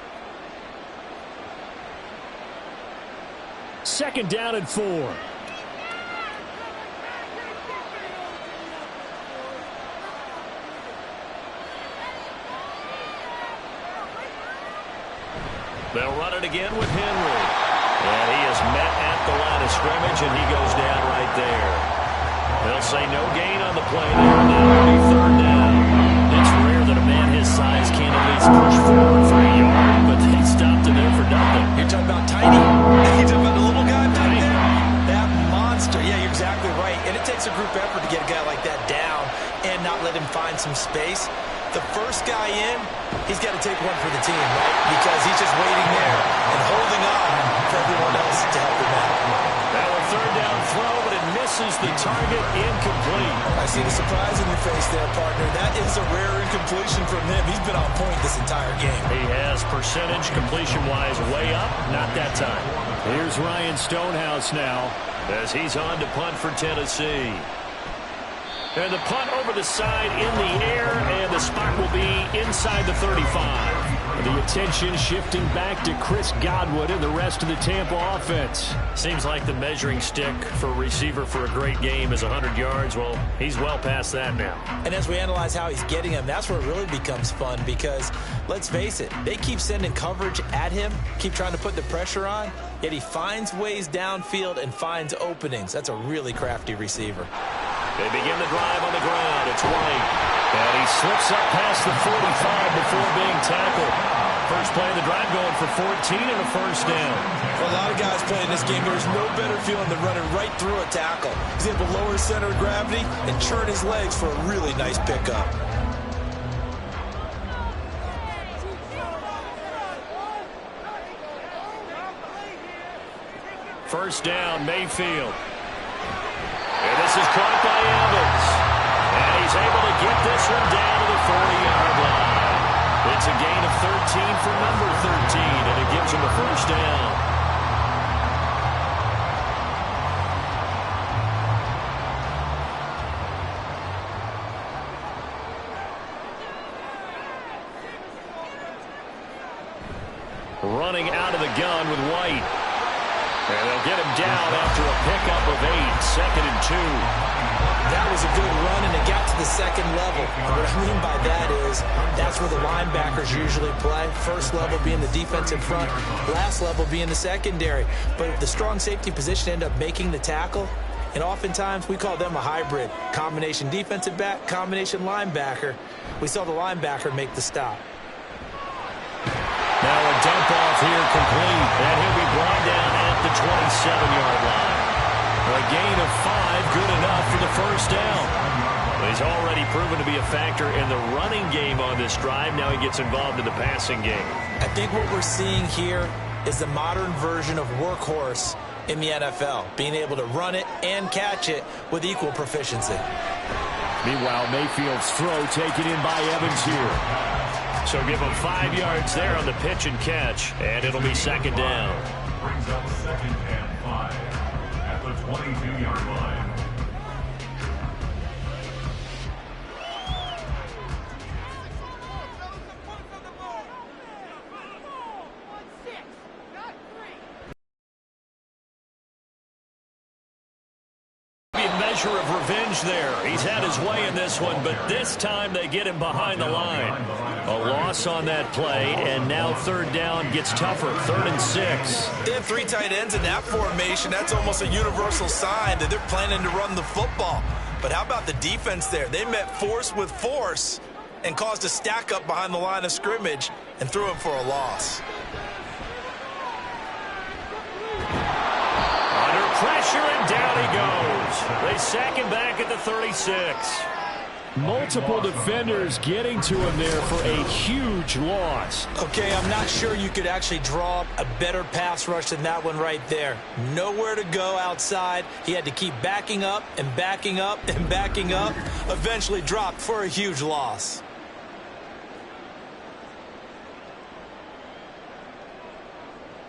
2nd down and 4. They'll run it again with Henry. And he is met at the line of scrimmage, and he goes down right there. They'll say no gain on the play there. Now it'll be 3rd down. It's rare that a man his size can't at least push forward for a yard, but they stopped him there for nothing. You're talking about tiny? You're talking about the little guy back there? That monster. Yeah, you're exactly right. And it takes a group effort to get a guy like that down and not let him find some space. The first guy in, he's got to take one for the team, right? Because he's just waiting there and holding on for everyone else to help him out. Now a 3rd down throw, but it misses the target. Incomplete. I see the surprise in your face there, partner. That is a rare incompletion from him. He's been on point this entire game. He has percentage completion-wise way up. Not that time. Here's Ryan Stonehouse now as he's on to punt for Tennessee. And the punt over the side in the air, and the spot will be inside the 35. The attention shifting back to Chris Godwin and the rest of the Tampa offense. Seems like the measuring stick for a receiver for a great game is 100 yards. Well, he's well past that now. And as we analyze how he's getting them, that's where it really becomes fun, because let's face it, they keep sending coverage at him, keep trying to put the pressure on, yet he finds ways downfield and finds openings. That's a really crafty receiver. They begin the drive on the ground. It's White. And he slips up past the 45 before being tackled. First play of the drive going for 14 and a 1st down. For a lot of guys playing this game, there's no better feeling than running right through a tackle. He's able to lower his center of gravity and churn his legs for a really nice pickup. First down, Mayfield. is caught by Evans. And he's able to get this one down to the 40-yard line. It's a gain of 13 for number 13, and it gives him a first down. Running out of the gun with White. And they'll get him down after a pickup of 8, second and 2. That was a good run, and it got to the second level. And what I mean by that is that's where the linebackers usually play. First level being the defensive front, last level being the secondary. But the strong safety position ended up making the tackle, and oftentimes we call them a hybrid. Combination defensive back, combination linebacker. We saw the linebacker make the stop. Now a dump off here complete, and he'll be brought down at the 27-yard line. A gain of 5, good enough for the first down. He's already proven to be a factor in the running game on this drive. Now he gets involved in the passing game. I think what we're seeing here is the modern version of workhorse in the NFL, being able to run it and catch it with equal proficiency. Meanwhile, Mayfield's throw taken in by Evans here. So give him 5 yards there on the pitch and catch, and it'll be second down. Brings up second and 5 at the 22-yard line. Measure of revenge there. He's had his way in this one, but this time they get him behind the line. A loss on that play, and now third down gets tougher. 3rd and 6. They have 3 tight ends in that formation. That's almost a universal sign that they're planning to run the football. But how about the defense there? They met force with force and caused a stack up behind the line of scrimmage and threw him for a loss. Pressure, and down he goes. They sack him back at the 36. Multiple defenders getting to him there for a huge loss. Okay, I'm not sure you could actually draw up a better pass rush than that one right there. Nowhere to go outside. He had to keep backing up and backing up and backing up. Eventually dropped for a huge loss.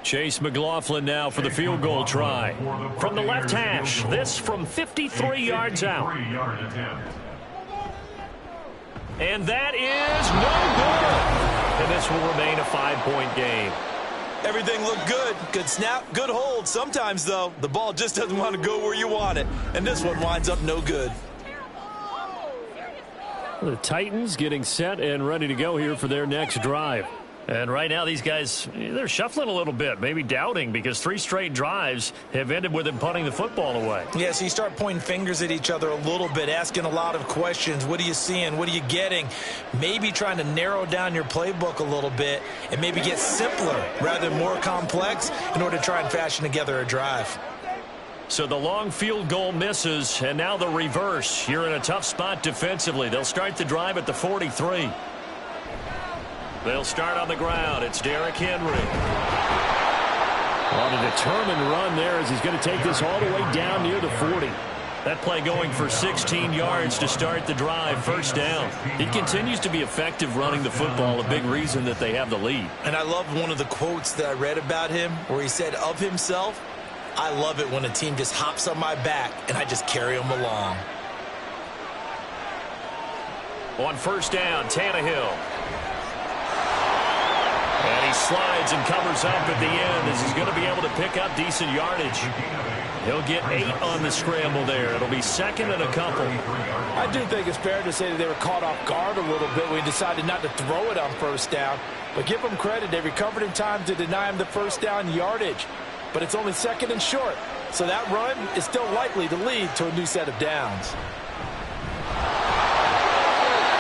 Chase McLaughlin now for the field goal try. From the left hash, this from 53 yards out. And that is no good. And this will remain a 5-point game. Everything looked good. Good snap, good hold. Sometimes, though, the ball just doesn't want to go where you want it. And this one winds up no good. The Titans getting set and ready to go here for their next drive. And right now, these guys, they're shuffling a little bit, maybe doubting, because 3 straight drives have ended with them punting the football away. Yeah, so you start pointing fingers at each other a little bit, asking a lot of questions. What are you seeing? What are you getting? Maybe trying to narrow down your playbook a little bit and maybe get simpler rather than more complex in order to try and fashion together a drive. So the long field goal misses, and now the reverse. You're in a tough spot defensively. They'll start the drive at the 43. They'll start on the ground. It's Derrick Henry. On a determined run there as he's going to take this all the way down near the 40. That play going for 16 yards to start the drive. First down. He continues to be effective running the football, a big reason that they have the lead. And I love one of the quotes that I read about him where he said of himself, I love it when a team just hops on my back and I just carry them along. On first down, Tannehill. And he slides and covers up at the end as he's going to be able to pick up decent yardage. He'll get 8 on the scramble there. It'll be second and a couple. I do think it's fair to say that they were caught off guard a little bit when he decided not to throw it on first down. But give them credit. They recovered in time to deny him the first down yardage. But it's only second and short. So that run is still likely to lead to a new set of downs.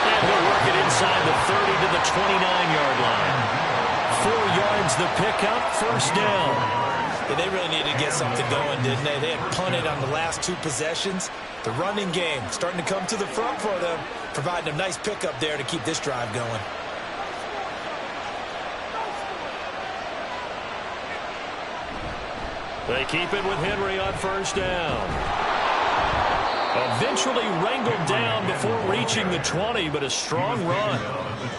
And he'll work it inside the 30 to the 29-yard line. 4 yards the pickup, first down. Yeah, they really needed to get something going, didn't they? They had punted on the last 2 possessions. The running game starting to come to the front for them, providing a nice pickup there to keep this drive going. They keep it with Henry on first down. Eventually wrangled down before reaching the 20, but a strong run.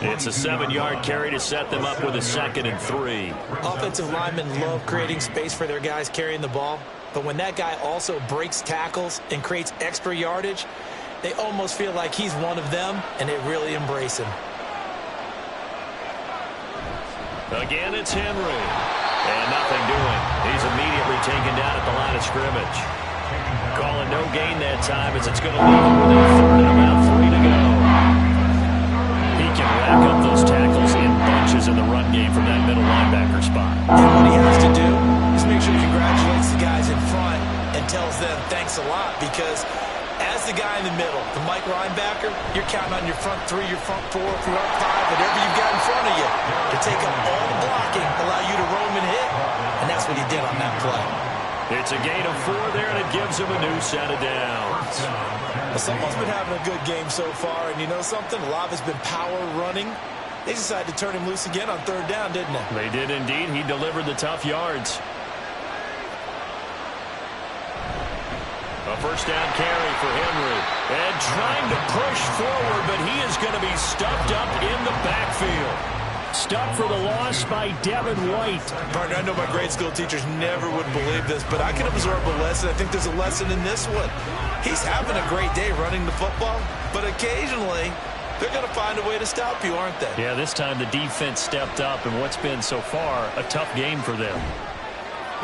It's a 7-yard carry to set them up with a 2nd and 3. Offensive linemen love creating space for their guys carrying the ball, but when that guy also breaks tackles and creates extra yardage, they almost feel like he's one of them, and they really embrace him. Again, it's Henry. And nothing doing. He's immediately taken down at the line of scrimmage. Calling no gain that time as it's going to leave him with a 3rd and about 3 to go. He can rack up those tackles in bunches in the run game from that middle linebacker spot. And what he has to do is make sure he congratulates the guys in front and tells them thanks a lot, because as the guy in the middle, the Mike linebacker, you're counting on your front 3, your front 4, front 5, whatever you've got in front of you to take up all the blocking, allow you to roam and hit, and that's what he did on that play. It's a gain of 4 there, and it gives him a new set of downs. Well, someone's been having a good game so far, and you know something? A lot has been power running. They decided to turn him loose again on 3rd down, didn't they? They did indeed. He delivered the tough yards. A 1st down carry for Henry. And trying to push forward, but he is going to be stuffed up in the backfield. Stuck for the loss by Devin White. Partner, I know my grade school teachers never would believe this, but I can absorb a lesson. I think there's a lesson in this one. He's having a great day running the football, but occasionally they're going to find a way to stop you, aren't they? Yeah, this time the defense stepped up in what's been so far a tough game for them.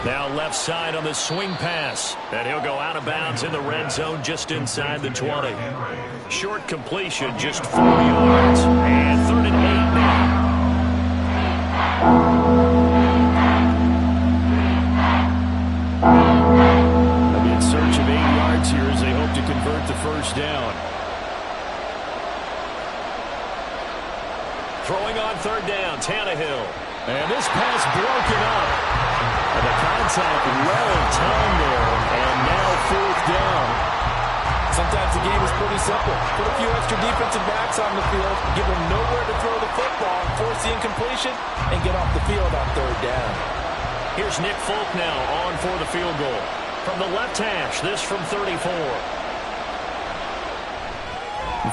Now left side on the swing pass, and he'll go out of bounds in the red zone just inside the 20. Short completion, just 4 yards, and 3rd and 8 now. They'll be in search of 8 yards here as they hope to convert the 1st down. Throwing on 3rd down, Tannehill. And this pass broken up. And the contact well timed there, and now 4th down. Sometimes the game is pretty simple. Put a few extra defensive backs on the field, give them nowhere to throw the football, force the incompletion, and get off the field on 3rd down. Here's Nick Folk now on for the field goal. From the left hash, this from 34.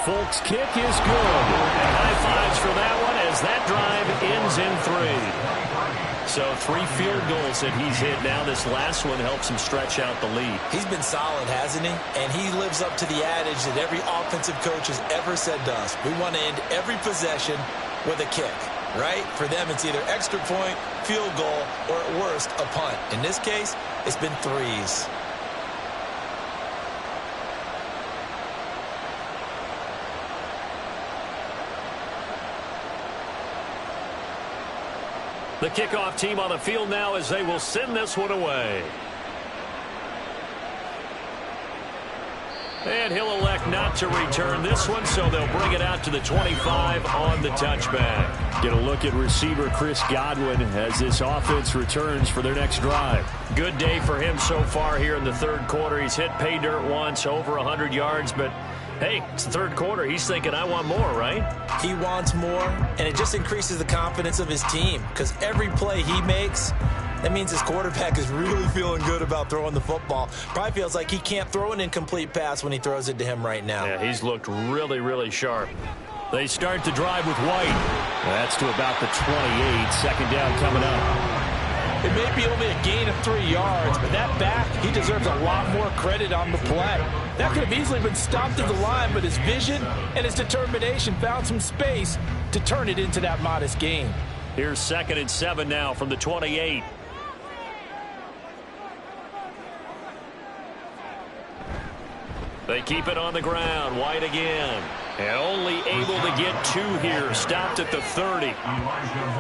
Folk's kick is good. And high fives for that one as that drive ends in 3. So 3 field goals that he's hit now. This last one helps him stretch out the lead. He's been solid, hasn't he? And he lives up to the adage that every offensive coach has ever said to us. We want to end every possession with a kick, right? For them, it's either extra point, field goal, or at worst, a punt. In this case, it's been 3s. The kickoff team on the field now as they will send this one away. And he'll elect not to return this one, so they'll bring it out to the 25 on the touchback. Get a look at receiver Chris Godwin as this offense returns for their next drive. Good day for him so far here in the 3rd quarter. He's hit pay dirt once, over 100 yards, but hey, it's the 3rd quarter. He's thinking, I want more, right? He wants more, and it just increases the confidence of his team, because every play he makes, that means his quarterback is really feeling good about throwing the football. Probably feels like he can't throw an incomplete pass when he throws it to him right now. Yeah, he's looked really, really sharp. They start the drive with White. That's to about the 28. 2nd down coming up. It may be only a gain of 3 yards, but that back, he deserves a lot more credit on the play. That could have easily been stopped at the line, but his vision and his determination found some space to turn it into that modest gain. Here's 2nd and 7 now from the 28. They keep it on the ground. White again. And only able to get 2 here. Stopped at the 30.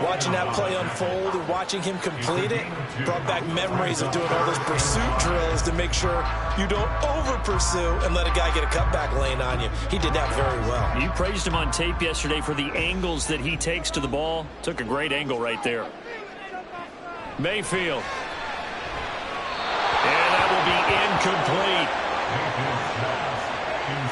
Watching that play unfold and watching him complete it brought back memories of doing all those pursuit drills to make sure you don't over-pursue and let a guy get a cutback lane on you. He did that very well. You praised him on tape yesterday for the angles that he takes to the ball. Took a great angle right there. Mayfield. And that will be incomplete.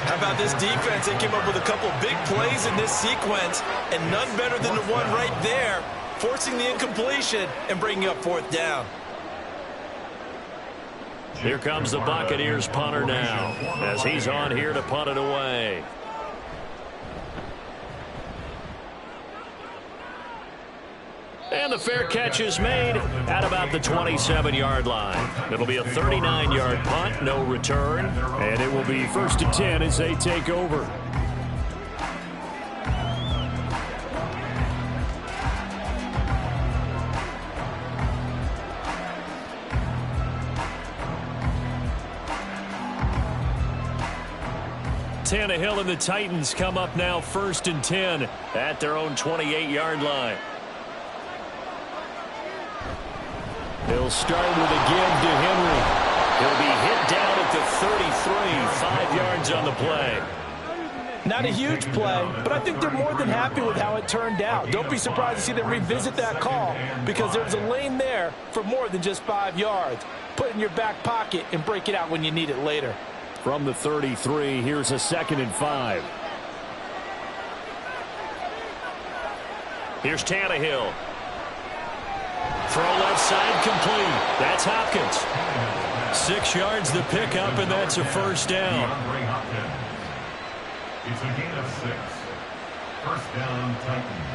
How about this defense? They came up with a couple big plays in this sequence, and none better than the one right there, forcing the incompletion and bringing up 4th down. Here comes the Buccaneers punter now, as he's on here to punt it away. And the fair catch is made at about the 27-yard line. It'll be a 39-yard punt, no return. And it will be 1st and 10 as they take over. Tannehill and the Titans come up now 1st and 10 at their own 28-yard line. He'll start with a give to Henry. He'll be hit down at the 33, 5 yards on the play. Not a huge play, but I think they're more than happy with how it turned out. Don't be surprised to see them revisit that call because there's a lane there for more than just 5 yards. Put it in your back pocket and break it out when you need it later. From the 33, here's a 2nd and 5. Here's Tannehill. Throw left side complete. That's Hopkins. 6 yards the pickup, and that's a first down. It's a gain of 6. First down, Titans.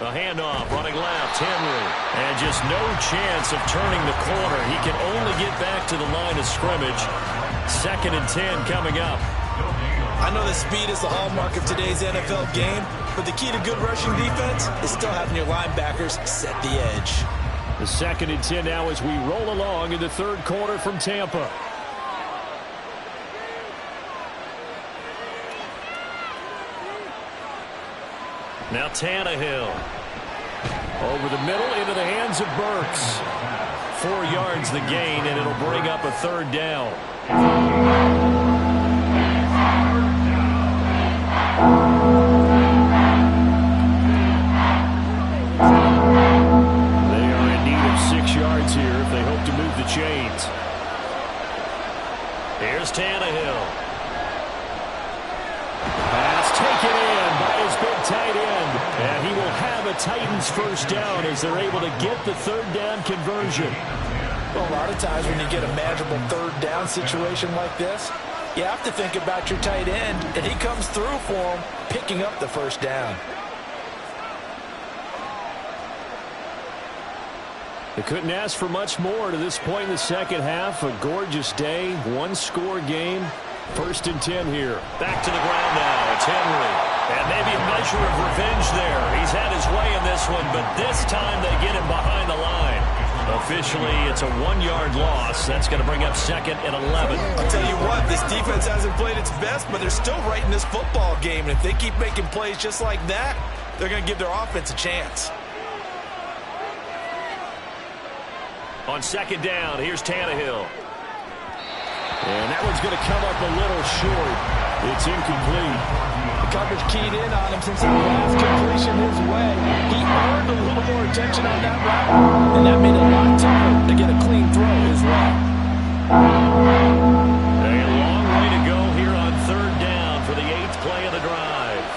A handoff, running left, Henry. And just no chance of turning the corner. He can only get back to the line of scrimmage. 2nd and 10 coming up. I know that speed is the hallmark of today's NFL game, but the key to good rushing defense is still having your linebackers set the edge. The 2nd and 10 now as we roll along in the 3rd quarter from Tampa. Now Tannehill. Over the middle into the hands of Burks. 4 yards the gain, and it'll bring up a 3rd down. They are in need of 6 yards here if they hope to move the chains. Here's Tannehill. Pass taken in by his big tight end. And he will have a Titans first down as they're able to get the 3rd down conversion. Well, a lot of times when you get a manageable 3rd down situation like this, you have to think about your tight end, and he comes through for him, picking up the first down. They couldn't ask for much more to this point in the second half. A gorgeous day, 1-score game. 1st and 10 here. Back to the ground now. It's Henry. And maybe a measure of revenge there. He's had his way in this one, but this time they get him behind the line. Officially, it's a 1-yard loss. That's going to bring up 2nd and 11. I'll tell you what, this defense hasn't played its best, but they're still right in this football game. And if they keep making plays just like that, they're going to give their offense a chance. On 2nd down, here's Tannehill. And that one's going to come up a little short. It's incomplete. The coverage keyed in on him since that last completion his way. He earned a little more attention on that route, and that made it a lot tougher to get a clean throw his way. A long way to go here on 3rd down for the 8th play of the drive.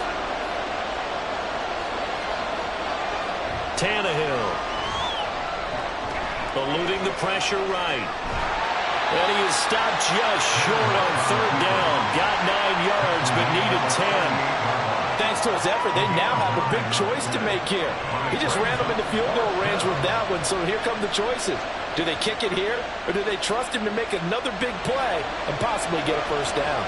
Tannehill. Eluding the pressure right. And he is stopped just short on 3rd down. Got 9 yards, but needed 10. Thanks to his effort, they now have a big choice to make here. He just ran them into field goal range with that one, so here come the choices. Do they kick it here, or do they trust him to make another big play and possibly get a first down?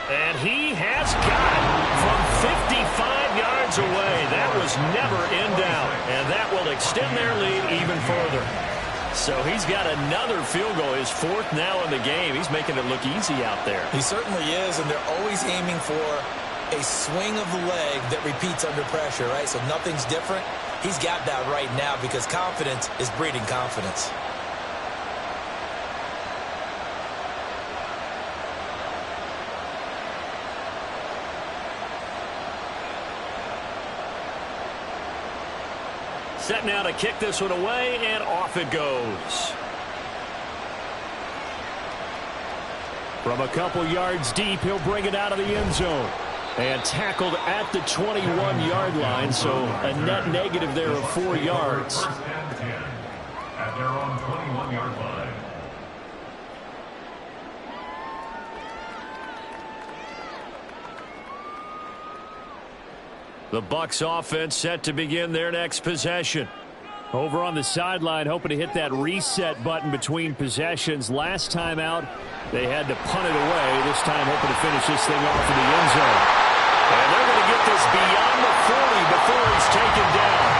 And he has got it from 55 yards away. That was never in doubt, and that will extend their lead even further. So he's got another field goal, his 4th now in the game. He's making it look easy out there. He certainly is, and they're always aiming for a swing of the leg that repeats under pressure, right? So nothing's different. He's got that right now because confidence is breeding confidence. Set now to kick this one away, and off it goes. From a couple yards deep, he'll bring it out of the end zone. And tackled at the 21-yard line, so a net negative there of 4 yards. First and 10 at their own 21-yard line. The Bucs offense set to begin their next possession. Over on the sideline, hoping to hit that reset button between possessions. Last time out, they had to punt it away. This time, hoping to finish this thing off in the end zone. And they're going to get this beyond the 40 before he's taken down.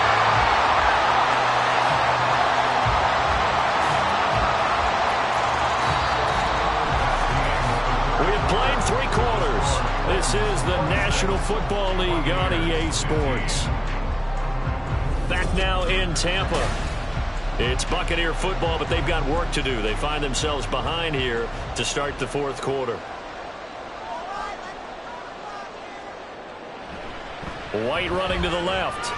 We have played 3 quarters. This is the National Football League on EA Sports. Back now in Tampa. It's Buccaneer football, but they've got work to do. They find themselves behind here to start the 4th quarter. White running to the left.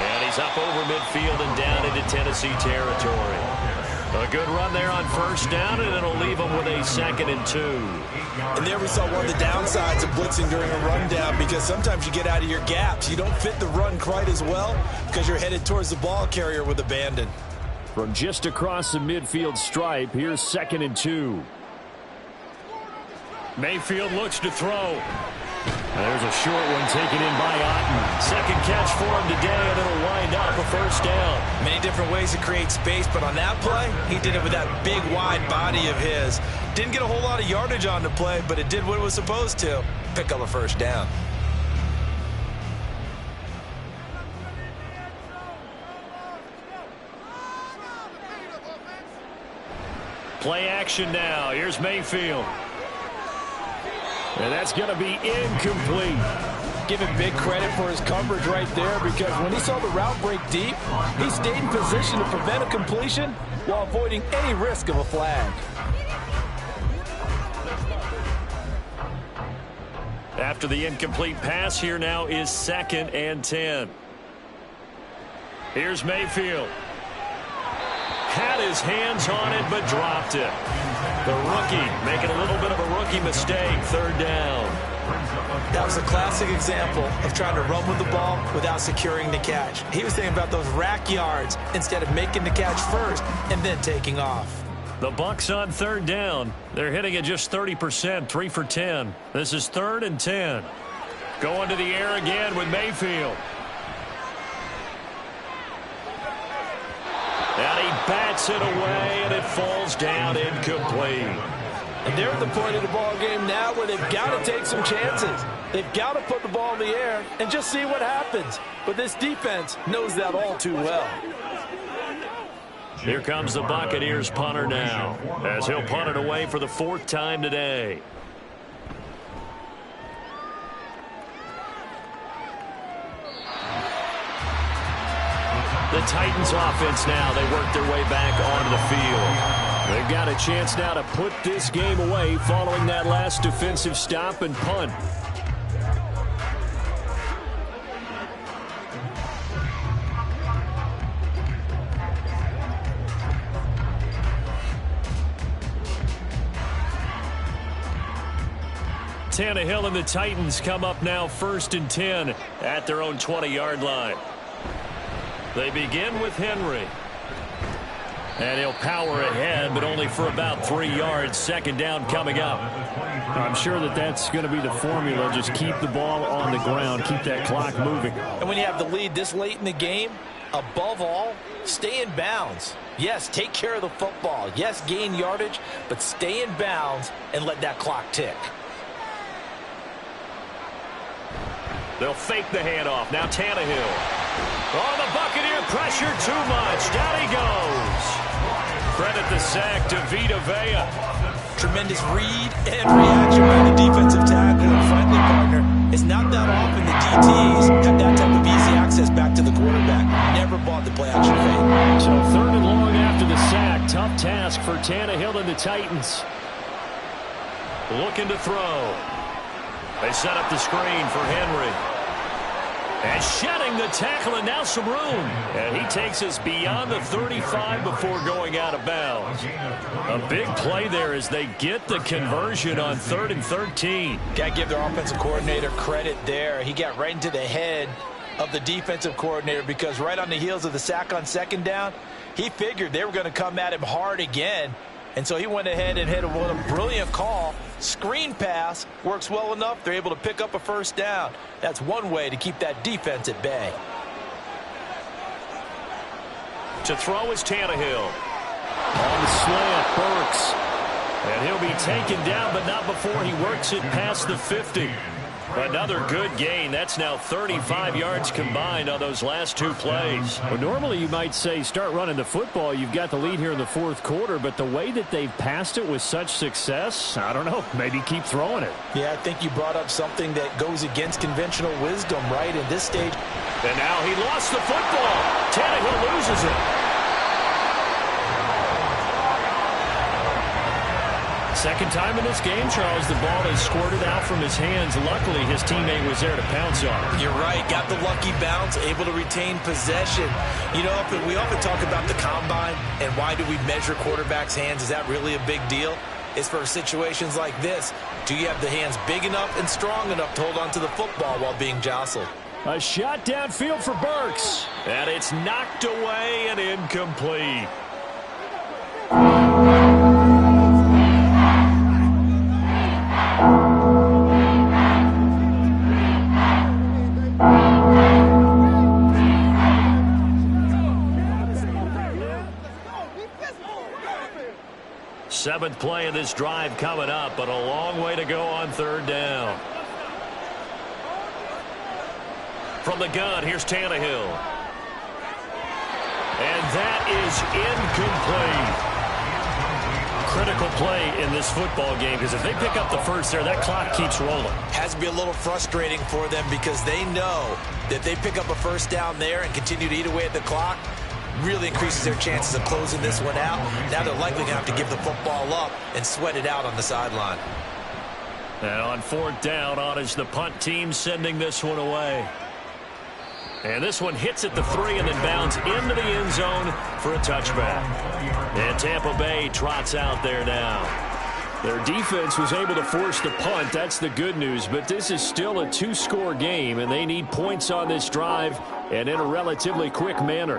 And he's up over midfield and down into Tennessee territory. A good run there on first down, and it'll leave them with a 2nd and 2. And there we saw one of the downsides of blitzing during a rundown, because sometimes you get out of your gaps. You don't fit the run quite as well because you're headed towards the ball carrier with abandon. From just across the midfield stripe, here's 2nd and 2. Mayfield looks to throw. There's a short one taken in by Otten. Second catch for him today, and it'll wind up a first down. Many different ways to create space, but on that play, he did it with that big, wide body of his. Didn't get a whole lot of yardage on the play, but it did what it was supposed to. Pick up a first down. Play action now. Here's Mayfield. And that's going to be incomplete. Give him big credit for his coverage right there, because when he saw the route break deep, he stayed in position to prevent a completion while avoiding any risk of a flag. After the incomplete pass, here now is 2nd and 10. Here's Mayfield. Had his hands on it, but dropped it. The rookie making a little bit of a rookie mistake. 3rd down. That was a classic example of trying to run with the ball without securing the catch. He was thinking about those rack yards instead of making the catch first and then taking off. The Bucs on 3rd down. They're hitting at just 30%, 3 for 10. This is 3rd and 10. Going to the air again with Mayfield. And he bats it away, and it falls down incomplete. And they're at the point of the ball game now where they've got to take some chances. They've got to put the ball in the air and just see what happens. But this defense knows that all too well. Here comes the Buccaneers punter now, as he'll punt it away for the 4th time today. The Titans offense now, they work their way back onto the field. They've got a chance now to put this game away following that last defensive stop and punt. Tannehill and the Titans come up now 1st and 10 at their own 20-yard line. They begin with Henry. And he'll power ahead, but only for about 3 yards. 2nd down coming up. I'm sure that that's going to be the formula. Just keep the ball on the ground. Keep that clock moving. And when you have the lead this late in the game, above all, stay in bounds. Yes, take care of the football. Yes, gain yardage, but stay in bounds and let that clock tick. They'll fake the handoff. Now Tannehill. Oh, the Buccaneer pressure too much. Down he goes. Credit the sack to Vita Vea. Tremendous read and reaction by the defensive tackle and friendly partner. It's not that often the DTs have that type of easy access back to the quarterback. Never bought the play action fake. So 3rd and long after the sack. Tough task for Tannehill and the Titans. Looking to throw. They set up the screen for Henry. And shedding the tackle, and now some room. And he takes us beyond the 35 before going out of bounds. A big play there as they get the conversion on 3rd and 13. Got to give their offensive coordinator credit there. He got right into the head of the defensive coordinator because right on the heels of the sack on 2nd down, he figured they were going to come at him hard again. And so he went ahead and hit what a brilliant call. Screen pass works well enough. They're able to pick up a 1st down. That's one way to keep that defense at bay. To throw is Tannehill. On the slant, Burks. And he'll be taken down, but not before he works it past the 50. Another good gain. That's now 35 yards combined on those last 2 plays. Well, normally you might say start running the football. You've got the lead here in the 4th quarter, but the way that they've passed it with such success, I don't know, maybe keep throwing it. Yeah, I think you brought up something that goes against conventional wisdom, right, in this stage. And now he lost the football. Tannehill loses it. Second time in this game, Charles, the ball is squirted out from his hands. Luckily, his teammate was there to pounce on it. You're right. Got the lucky bounce, able to retain possession. You know, we often talk about the combine and why do we measure quarterbacks' hands. Is that really a big deal? It's for situations like this. Do you have the hands big enough and strong enough to hold on to the football while being jostled? A shot downfield for Burks. And it's knocked away and incomplete. Seventh play of this drive coming up, but a long way to go on 3rd down. From the gun, here's Tannehill. And that is incomplete. Critical play in this football game, because if they pick up the first there, that clock keeps rolling. Has to be a little frustrating for them because they know that they pick up a 1st down there and continue to eat away at the clock, really increases their chances of closing this one out. Now they're likely going to have to give the football up and sweat it out on the sideline. And on 4th down, on is the punt team sending this one away. And this one hits at the 3 and then bounds into the end zone for a touchback. And Tampa Bay trots out there now. Their defense was able to force the punt. That's the good news. But this is still a 2-score game, and they need points on this drive and in a relatively quick manner.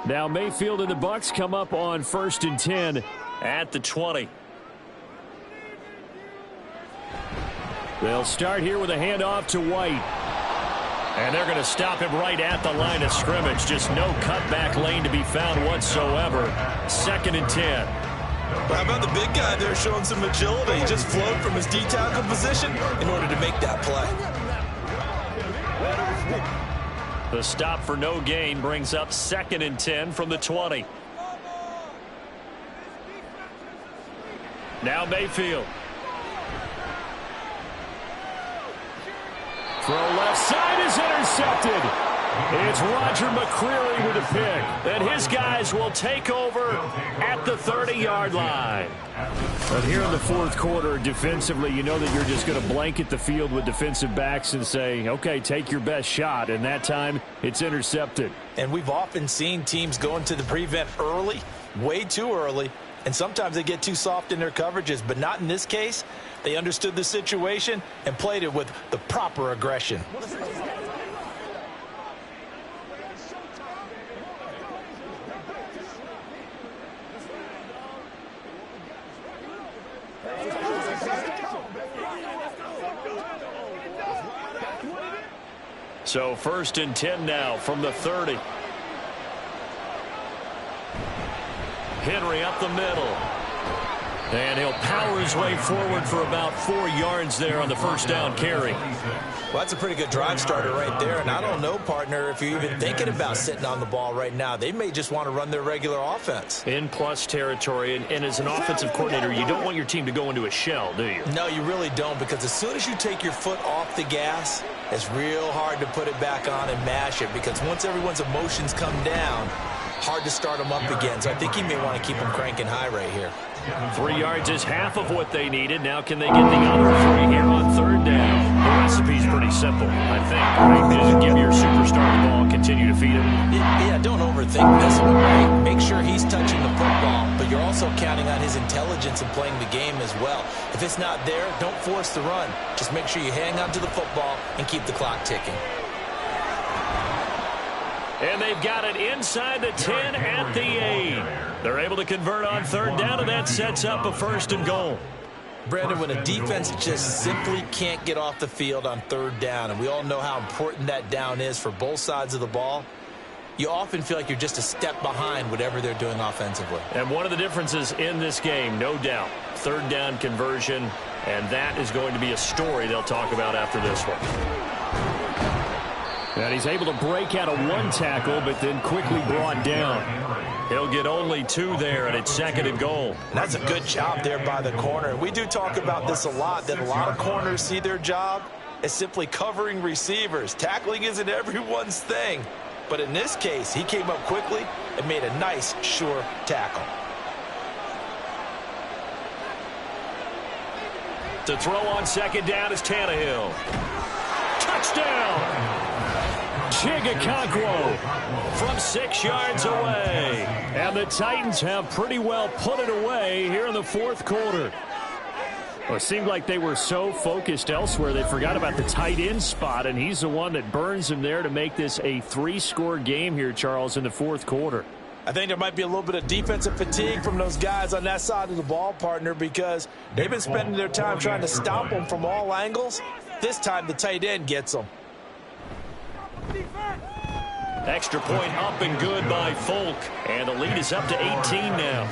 Now Mayfield and the Bucs come up on 1st and 10 at the 20. They'll start here with a handoff to White. And they're going to stop him right at the line of scrimmage. Just no cutback lane to be found whatsoever. 2nd and 10. How about the big guy there showing some agility? He just flowed from his D-tackle position in order to make that play. The stop for no gain brings up 2nd and 10 from the 20. Now Mayfield. Throw left side is intercepted. It's Roger McCreary with a pick. And his guys will take over at the 30-yard line. But here in the 4th quarter, defensively, you know that you're just going to blanket the field with defensive backs and say, okay, take your best shot. And that time, it's intercepted. And we've often seen teams go into the prevent early, way too early, and sometimes they get too soft in their coverages, but not in this case. They understood the situation and played it with the proper aggression. So 1st and 10 now from the 30. Henry up the middle. And he'll power his way forward for about 4 yards there on the 1st down carry. Well, that's a pretty good drive starter right there. And I don't know, partner, if you're even thinking about sitting on the ball right now. They may just want to run their regular offense. In plus territory. And as an offensive coordinator, you don't want your team to go into a shell, do you? No, you really don't, because as soon as you take your foot off the gas, it's real hard to put it back on and mash it, because once everyone's emotions come down, hard to start him up again. So I think he may want to keep him cranking high right here. 3 yards is half of what they needed. Now can they get the other 3 here on third down? The recipe's pretty simple, I think. Right? Just give your superstar the ball, continue to feed him. Yeah, don't overthink this one, right? Make sure he's touching the football, but you're also counting on his intelligence in playing the game as well. If it's not there, don't force the run. Just make sure you hang on to the football and keep the clock ticking. And they've got it inside the 10 at the 8. They're able to convert on third down, and that sets up a 1st and goal. Brandon, when a defense just simply can't get off the field on third down, and we all know how important that down is for both sides of the ball, you often feel like you're just a step behind whatever they're doing offensively. And one of the differences in this game, no doubt, third down conversion, and that is going to be a story they'll talk about after this one. And he's able to break out of 1 tackle, but then quickly brought down. He'll get only 2 there, and it's 2nd and goal. That's a good job there by the corner. We do talk about this a lot, that a lot of corners see their job as simply covering receivers. Tackling isn't everyone's thing. But in this case, he came up quickly and made a nice, sure tackle. To throw on 2nd down is Tannehill. Touchdown! Chigakonkwo from 6 yards away. And the Titans have pretty well put it away here in the 4th quarter. Well, it seemed like they were so focused elsewhere they forgot about the tight end spot, and he's the one that burns them there to make this a 3-score game here, Charles, in the 4th quarter. I think there might be a little bit of defensive fatigue from those guys on that side of the ball, partner, because they've been spending their time trying to stop them from all angles. This time the tight end gets them. Extra point up and good by Folk. And the lead is up to 18 now.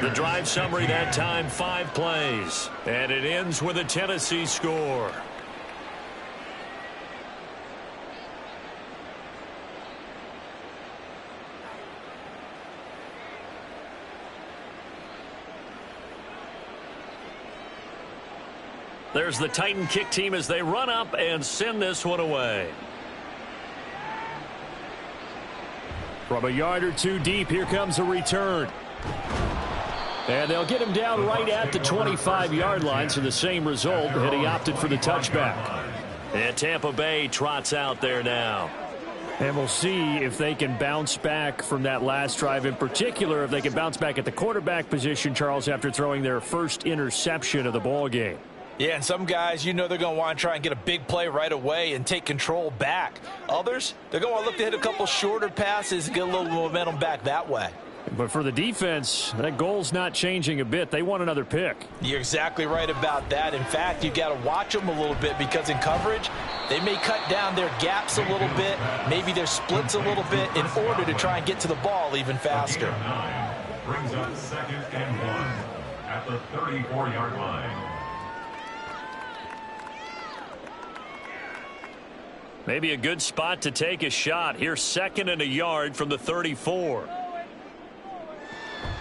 The drive summary that time, 5 plays. And it ends with a Tennessee score. There's the Titan kick team as they run up and send this one away. From a yard or 2 deep, here comes a return. And they'll get him down right at the 25-yard line, so the same result, and he opted for the touchback. And Tampa Bay trots out there now. And we'll see if they can bounce back from that last drive, in particular, if they can bounce back at the quarterback position, Charles, after throwing their first interception of the ball game. Yeah, and some guys, you know they're going to want to try and get a big play right away and take control back. Others, they're going to look to hit a couple shorter passes and get a little momentum back that way. But for the defense, that goal's not changing a bit. They want another pick. You're exactly right about that. In fact, you've got to watch them a little bit because in coverage, they may cut down their gaps a little bit, maybe their splits a little bit in order to try and get to the ball even faster. Brings up 2nd and 1 at the 34-yard line. Maybe a good spot to take a shot. Here's 2nd and a yard from the 34.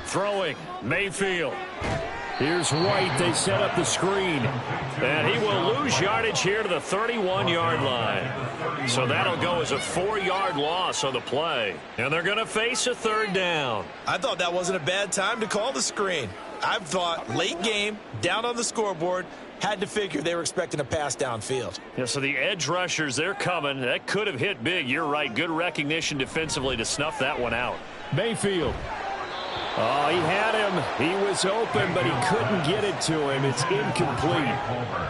Throwing, Mayfield. Here's White. They set up the screen. And he will lose yardage here to the 31-yard line. So that'll go as a 4-yard loss on the play. And they're going to face a 3rd down. I thought that wasn't a bad time to call the screen. I thought late game, down on the scoreboard, had to figure they were expecting a pass downfield. Yeah, so the edge rushers, they're coming. That could have hit big. You're right. Good recognition defensively to snuff that one out. Mayfield. Oh, he had him. He was open, but he couldn't get it to him. It's incomplete.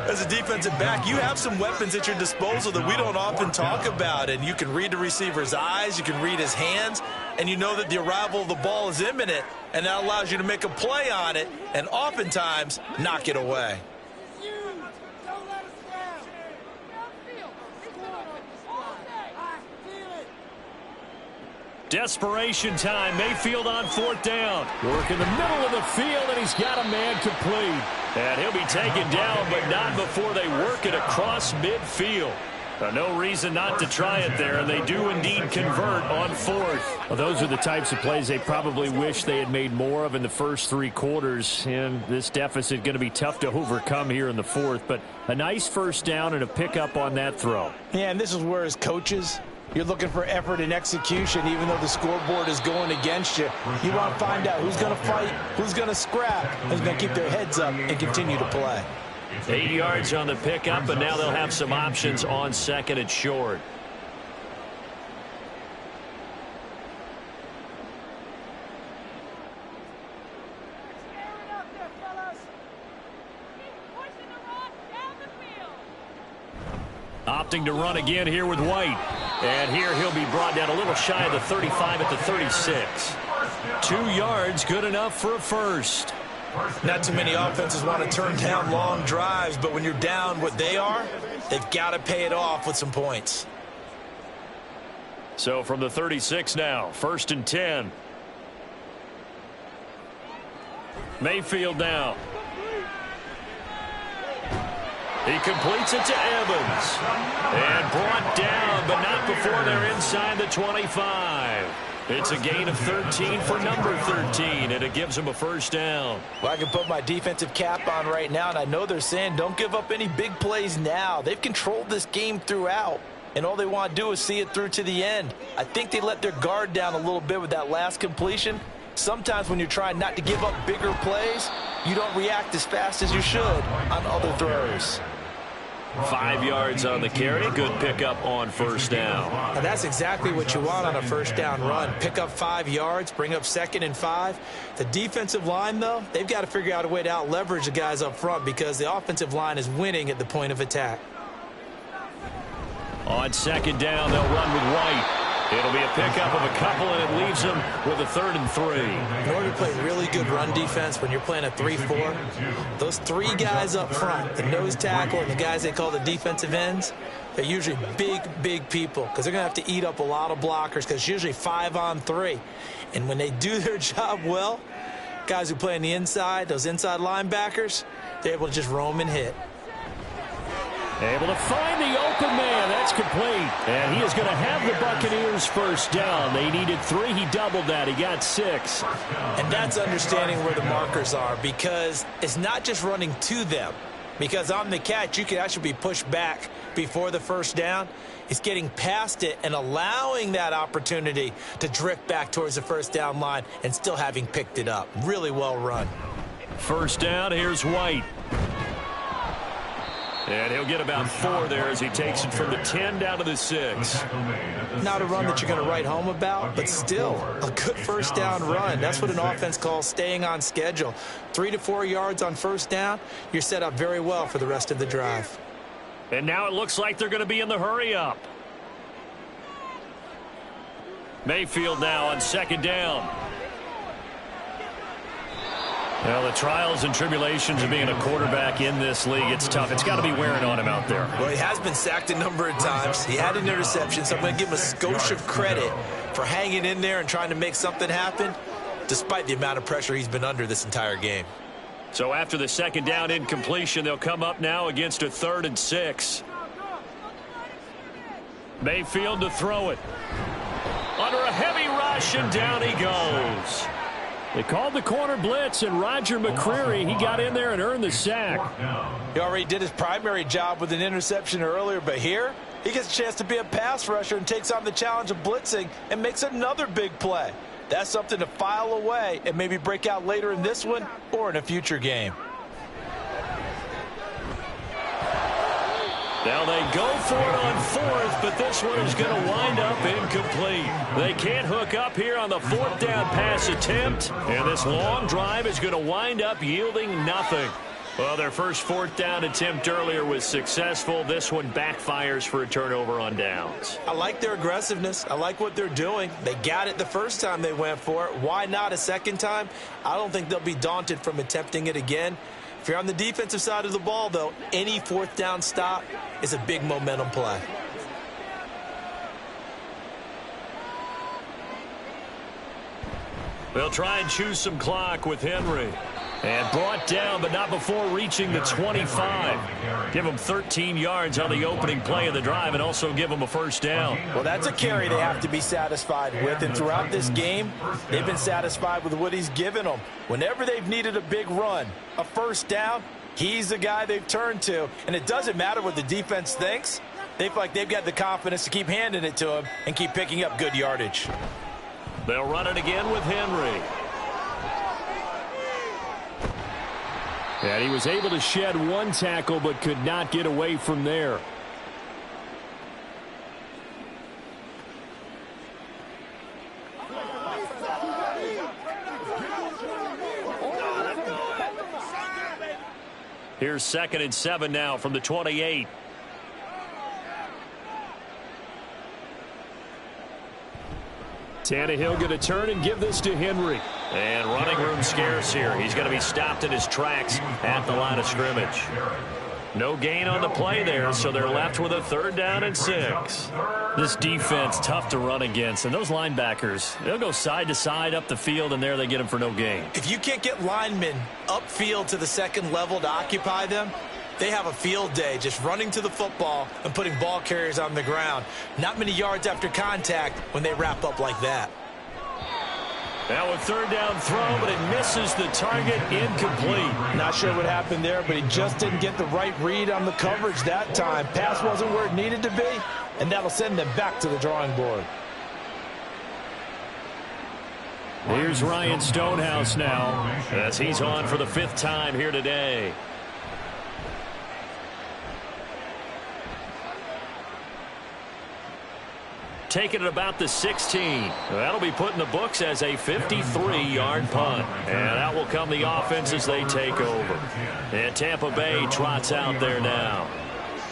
As a defensive back, you have some weapons at your disposal that we don't often talk about. And you can read the receiver's eyes, you can read his hands, and you know that the arrival of the ball is imminent. And that allows you to make a play on it and oftentimes knock it away. Desperation time. Mayfield on 4th down. Work in the middle of the field, and he's got a man complete. And he'll be taken down, but not before they work it across midfield. No reason not to try it there, and they do indeed convert on 4th. Well, those are the types of plays they probably wish they had made more of in the first 3 quarters, and this deficit going to be tough to overcome here in the 4th. But a nice first down and a pickup on that throw. Yeah, and this is where as coaches, You're looking for effort and execution, even though the scoreboard is going against you. You want to find out who's going to fight, who's going to scrap, who's going to keep their heads up and continue to play. 8 yards on the pickup, and now they'll have some options on second and short. Opting to run again here with White. And here he'll be brought down a little shy of the 35 at the 36. 2 yards, good enough for a first. Not too many offenses want to turn down long drives, but when you're down what they are, they've got to pay it off with some points. So from the 36 now, 1st and 10. Mayfield now. He completes it to Evans. And brought down, but not before they're inside the 25. It's a gain of 13 for number 13, and it gives him a first down. Well, I can put my defensive cap on right now, and I know they're saying don't give up any big plays now. They've controlled this game throughout, and all they want to do is see it through to the end. I think they let their guard down a little bit with that last completion. Sometimes when you're trying not to give up bigger plays, you don't react as fast as you should on other throws. 5 yards on the carry. Good pickup on first down. And that's exactly what you want on a first down run. Pick up 5 yards, bring up 2nd and 5. The defensive line, though, they've got to figure out a way to out-leverage the guys up front because the offensive line is winning at the point of attack. On 2nd down, they'll run with White. It'll be a pickup of a couple, and it leaves them with a 3rd and 3. In order to play really good run defense when you're playing a 3-4, those 3 guys up front, the nose tackle and the guys they call the defensive ends, they're usually big people because they're going to have to eat up a lot of blockers because it's usually 5 on 3. And when they do their job well, guys who play on the inside, those inside linebackers, they're able to just roam and hit. Able to find the open man. That's complete. And he is going to have the Buccaneers first down. They needed 3. He doubled that. He got 6. And that's understanding where the markers are because it's not just running to them. Because on the catch, you can actually be pushed back before the first down. It's getting past it and allowing that opportunity to drift back towards the first down line and still having picked it up. Really well run. First down, here's White. And he'll get about 4 there as he takes it from the 10 down to the 6. Not a run that you're going to write home about, but still a good first down run. That's what an offense calls staying on schedule. 3 to 4 yards on first down, you're set up very well for the rest of the drive. And now it looks like they're going to be in the hurry up. Mayfield now on 2nd down. Well, the trials and tribulations of being a quarterback in this league, it's tough. It's got to be wearing on him out there. Well, he has been sacked a number of times. He had an interception, so I'm going to give him a skosh of credit for hanging in there and trying to make something happen, despite the amount of pressure he's been under this entire game. So after the 2nd down incompletion, they'll come up now against a 3rd and 6. Mayfield to throw it. Under a heavy rush, and down he goes. They called the corner blitz, and Roger McCreary, he got in there and earned the sack. He already did his primary job with an interception earlier, but here he gets a chance to be a pass rusher and takes on the challenge of blitzing and makes another big play. That's something to file away and maybe break out later in this one or in a future game. Now they go for it on 4th, but this one is going to wind up incomplete. They can't hook up here on the 4th down pass attempt, and this long drive is going to wind up yielding nothing. Well, their first 4th down attempt earlier was successful. This one backfires for a turnover on downs. I like their aggressiveness. I like what they're doing. They got it the first time they went for it. Why not a second time? I don't think they'll be daunted from attempting it again. If you're on the defensive side of the ball, though, any 4th down stop is a big momentum play. They'll try and choose some clock with Henry. And brought down, but not before reaching the 25. Give them 13 yards on the opening play of the drive and also give them a first down. Well, that's a carry they have to be satisfied with. And throughout this game, they've been satisfied with what he's given them. Whenever they've needed a big run, a first down, he's the guy they've turned to. And it doesn't matter what the defense thinks. They feel like they've got the confidence to keep handing it to him and keep picking up good yardage. They'll run it again with Henry. And he was able to shed one tackle but could not get away from there. Here's 2nd and 7 now from the 28. Tannehill going to turn and give this to Henry. And running room scarce here. He's going to be stopped in his tracks at the line of scrimmage. No gain on the play there, so they're left with a 3rd down and 6. This defense, tough to run against. And those linebackers, they'll go side to side up the field, and there they get them for no gain. If you can't get linemen upfield to the 2nd level to occupy them, they have a field day just running to the football and putting ball carriers on the ground. Not many yards after contact when they wrap up like that. Now a 3rd down throw, but it misses the target, incomplete. Not sure what happened there, but he just didn't get the right read on the coverage that time. Pass wasn't where it needed to be, and that'll send them back to the drawing board. Here's Ryan Stonehouse now, as he's on for the 5th time here today. Taking it about the 16. That'll be put in the books as a 53-yard punt. And out will come the offense as they take over. And Tampa Bay trots out there now.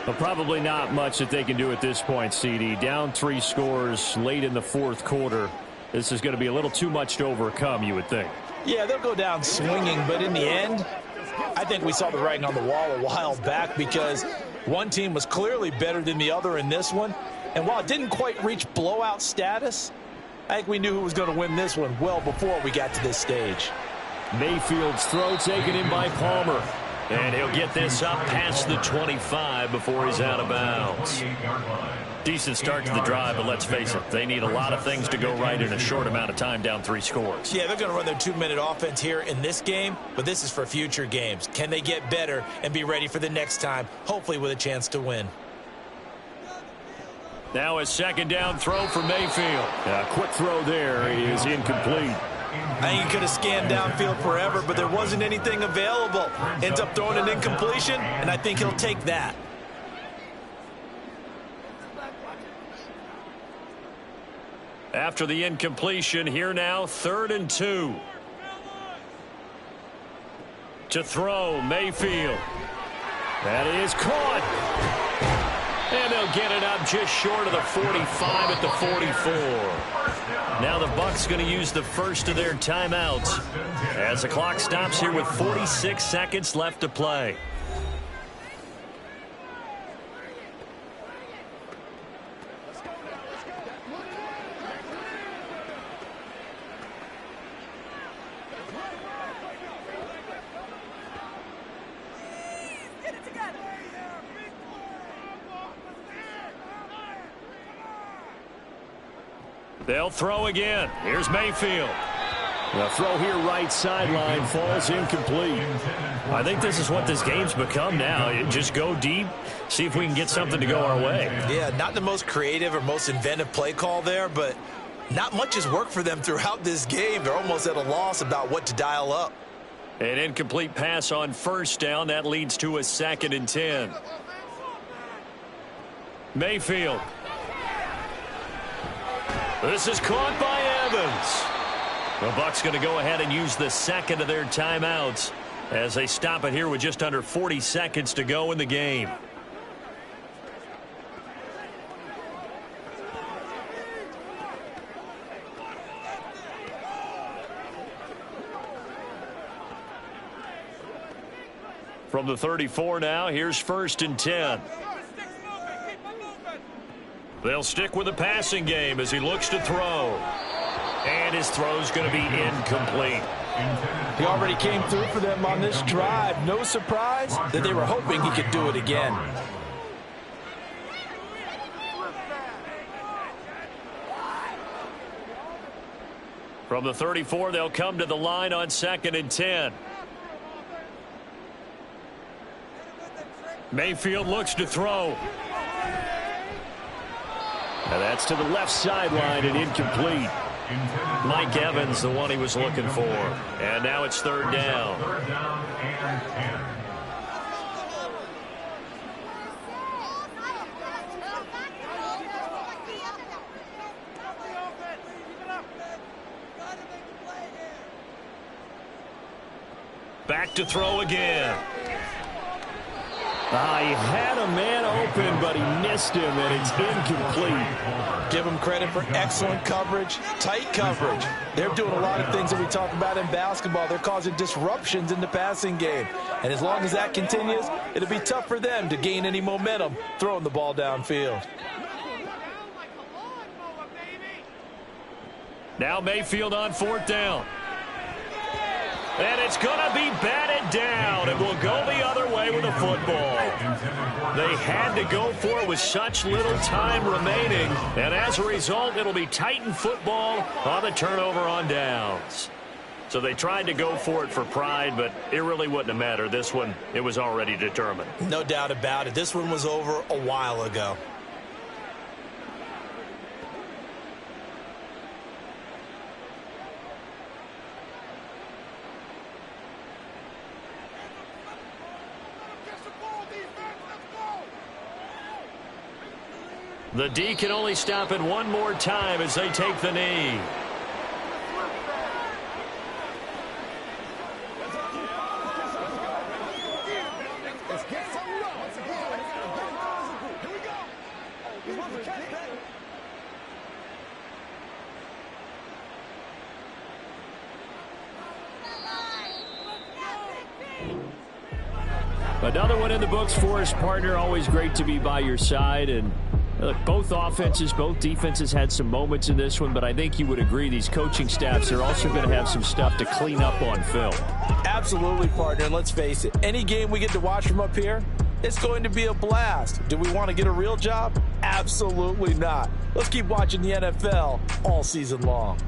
Well, probably not much that they can do at this point, CD. Down 3 scores late in the 4th quarter. This is going to be a little too much to overcome, you would think. Yeah, they'll go down swinging, but in the end, I think we saw the writing on the wall a while back because one team was clearly better than the other in this one. And while it didn't quite reach blowout status, I think we knew who was going to win this one well before we got to this stage. Mayfield's throw taken in by Palmer. And he'll get this up past the 25 before he's out of bounds. Decent start to the drive, but let's face it, they need a lot of things to go right in a short amount of time, down 3 scores. Yeah, they're going to run their 2-minute offense here in this game, but this is for future games. Can they get better and be ready for the next time, hopefully with a chance to win? Now a 2nd down throw for Mayfield. A quick throw there is incomplete. I think he could have scanned downfield forever, but there wasn't anything available. Ends up throwing an incompletion, and I think he'll take that. After the incompletion, here now, 3rd and 2. To throw, Mayfield. That is caught. And they'll get it up just short of the 45 at the 44. Now the Bucs going to use the first of their timeouts as the clock stops here with 46 seconds left to play. They'll throw again. Here's Mayfield. The throw here right sideline falls incomplete. I think this is what this game's become now. Just go deep, see if we can get something to go our way. Yeah, not the most creative or most inventive play call there, but not much has worked for them throughout this game. They're almost at a loss about what to dial up. An incomplete pass on 1st down. That leads to a 2nd and 10. Mayfield. This is caught by Evans. The Bucs going to go ahead and use the 2nd of their timeouts as they stop it here with just under 40 seconds to go in the game. From the 34 now, here's 1st and 10. They'll stick with the passing game as he looks to throw. And his throw's going to be incomplete. He already came through for them on this drive. No surprise that they were hoping he could do it again. From the 34, they'll come to the line on 2nd and 10. Mayfield looks to throw. And that's to the left sideline and incomplete. Mike Evans, the one he was looking for. And now it's third down. Third down and 10. Back to throw again. He had a man open, but he missed him, and it's incomplete. Give them credit for excellent coverage, tight coverage. They're doing a lot of things that we talk about in basketball. They're causing disruptions in the passing game. And as long as that continues, it'll be tough for them to gain any momentum throwing the ball downfield. Now Mayfield on fourth down. And it's going to be batted down. It will go the other way with a football. They had to go for it with such little time remaining. And as a result, it'll be Titan football on the turnover on downs. So they tried to go for it for pride, but it really wouldn't have mattered. This one, it was already determined. No doubt about it. This one was over a while ago. The D can only stop it one more time as they take the knee. Another one in the books for his partner. Always great to be by your side. And look, both offenses, both defenses had some moments in this one, but I think you would agree these coaching staffs are also going to have some stuff to clean up on film. Absolutely, partner. And let's face it, any game we get to watch from up here, it's going to be a blast. Do we want to get a real job? Absolutely not. Let's keep watching the NFL all season long.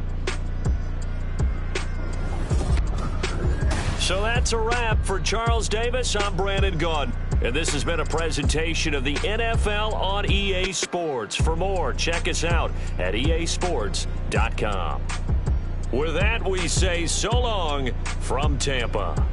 So that's a wrap for Charles Davis. I'm Brandon Gaudin, and this has been a presentation of the NFL on EA Sports. For more, check us out at easports.com. With that, we say so long from Tampa.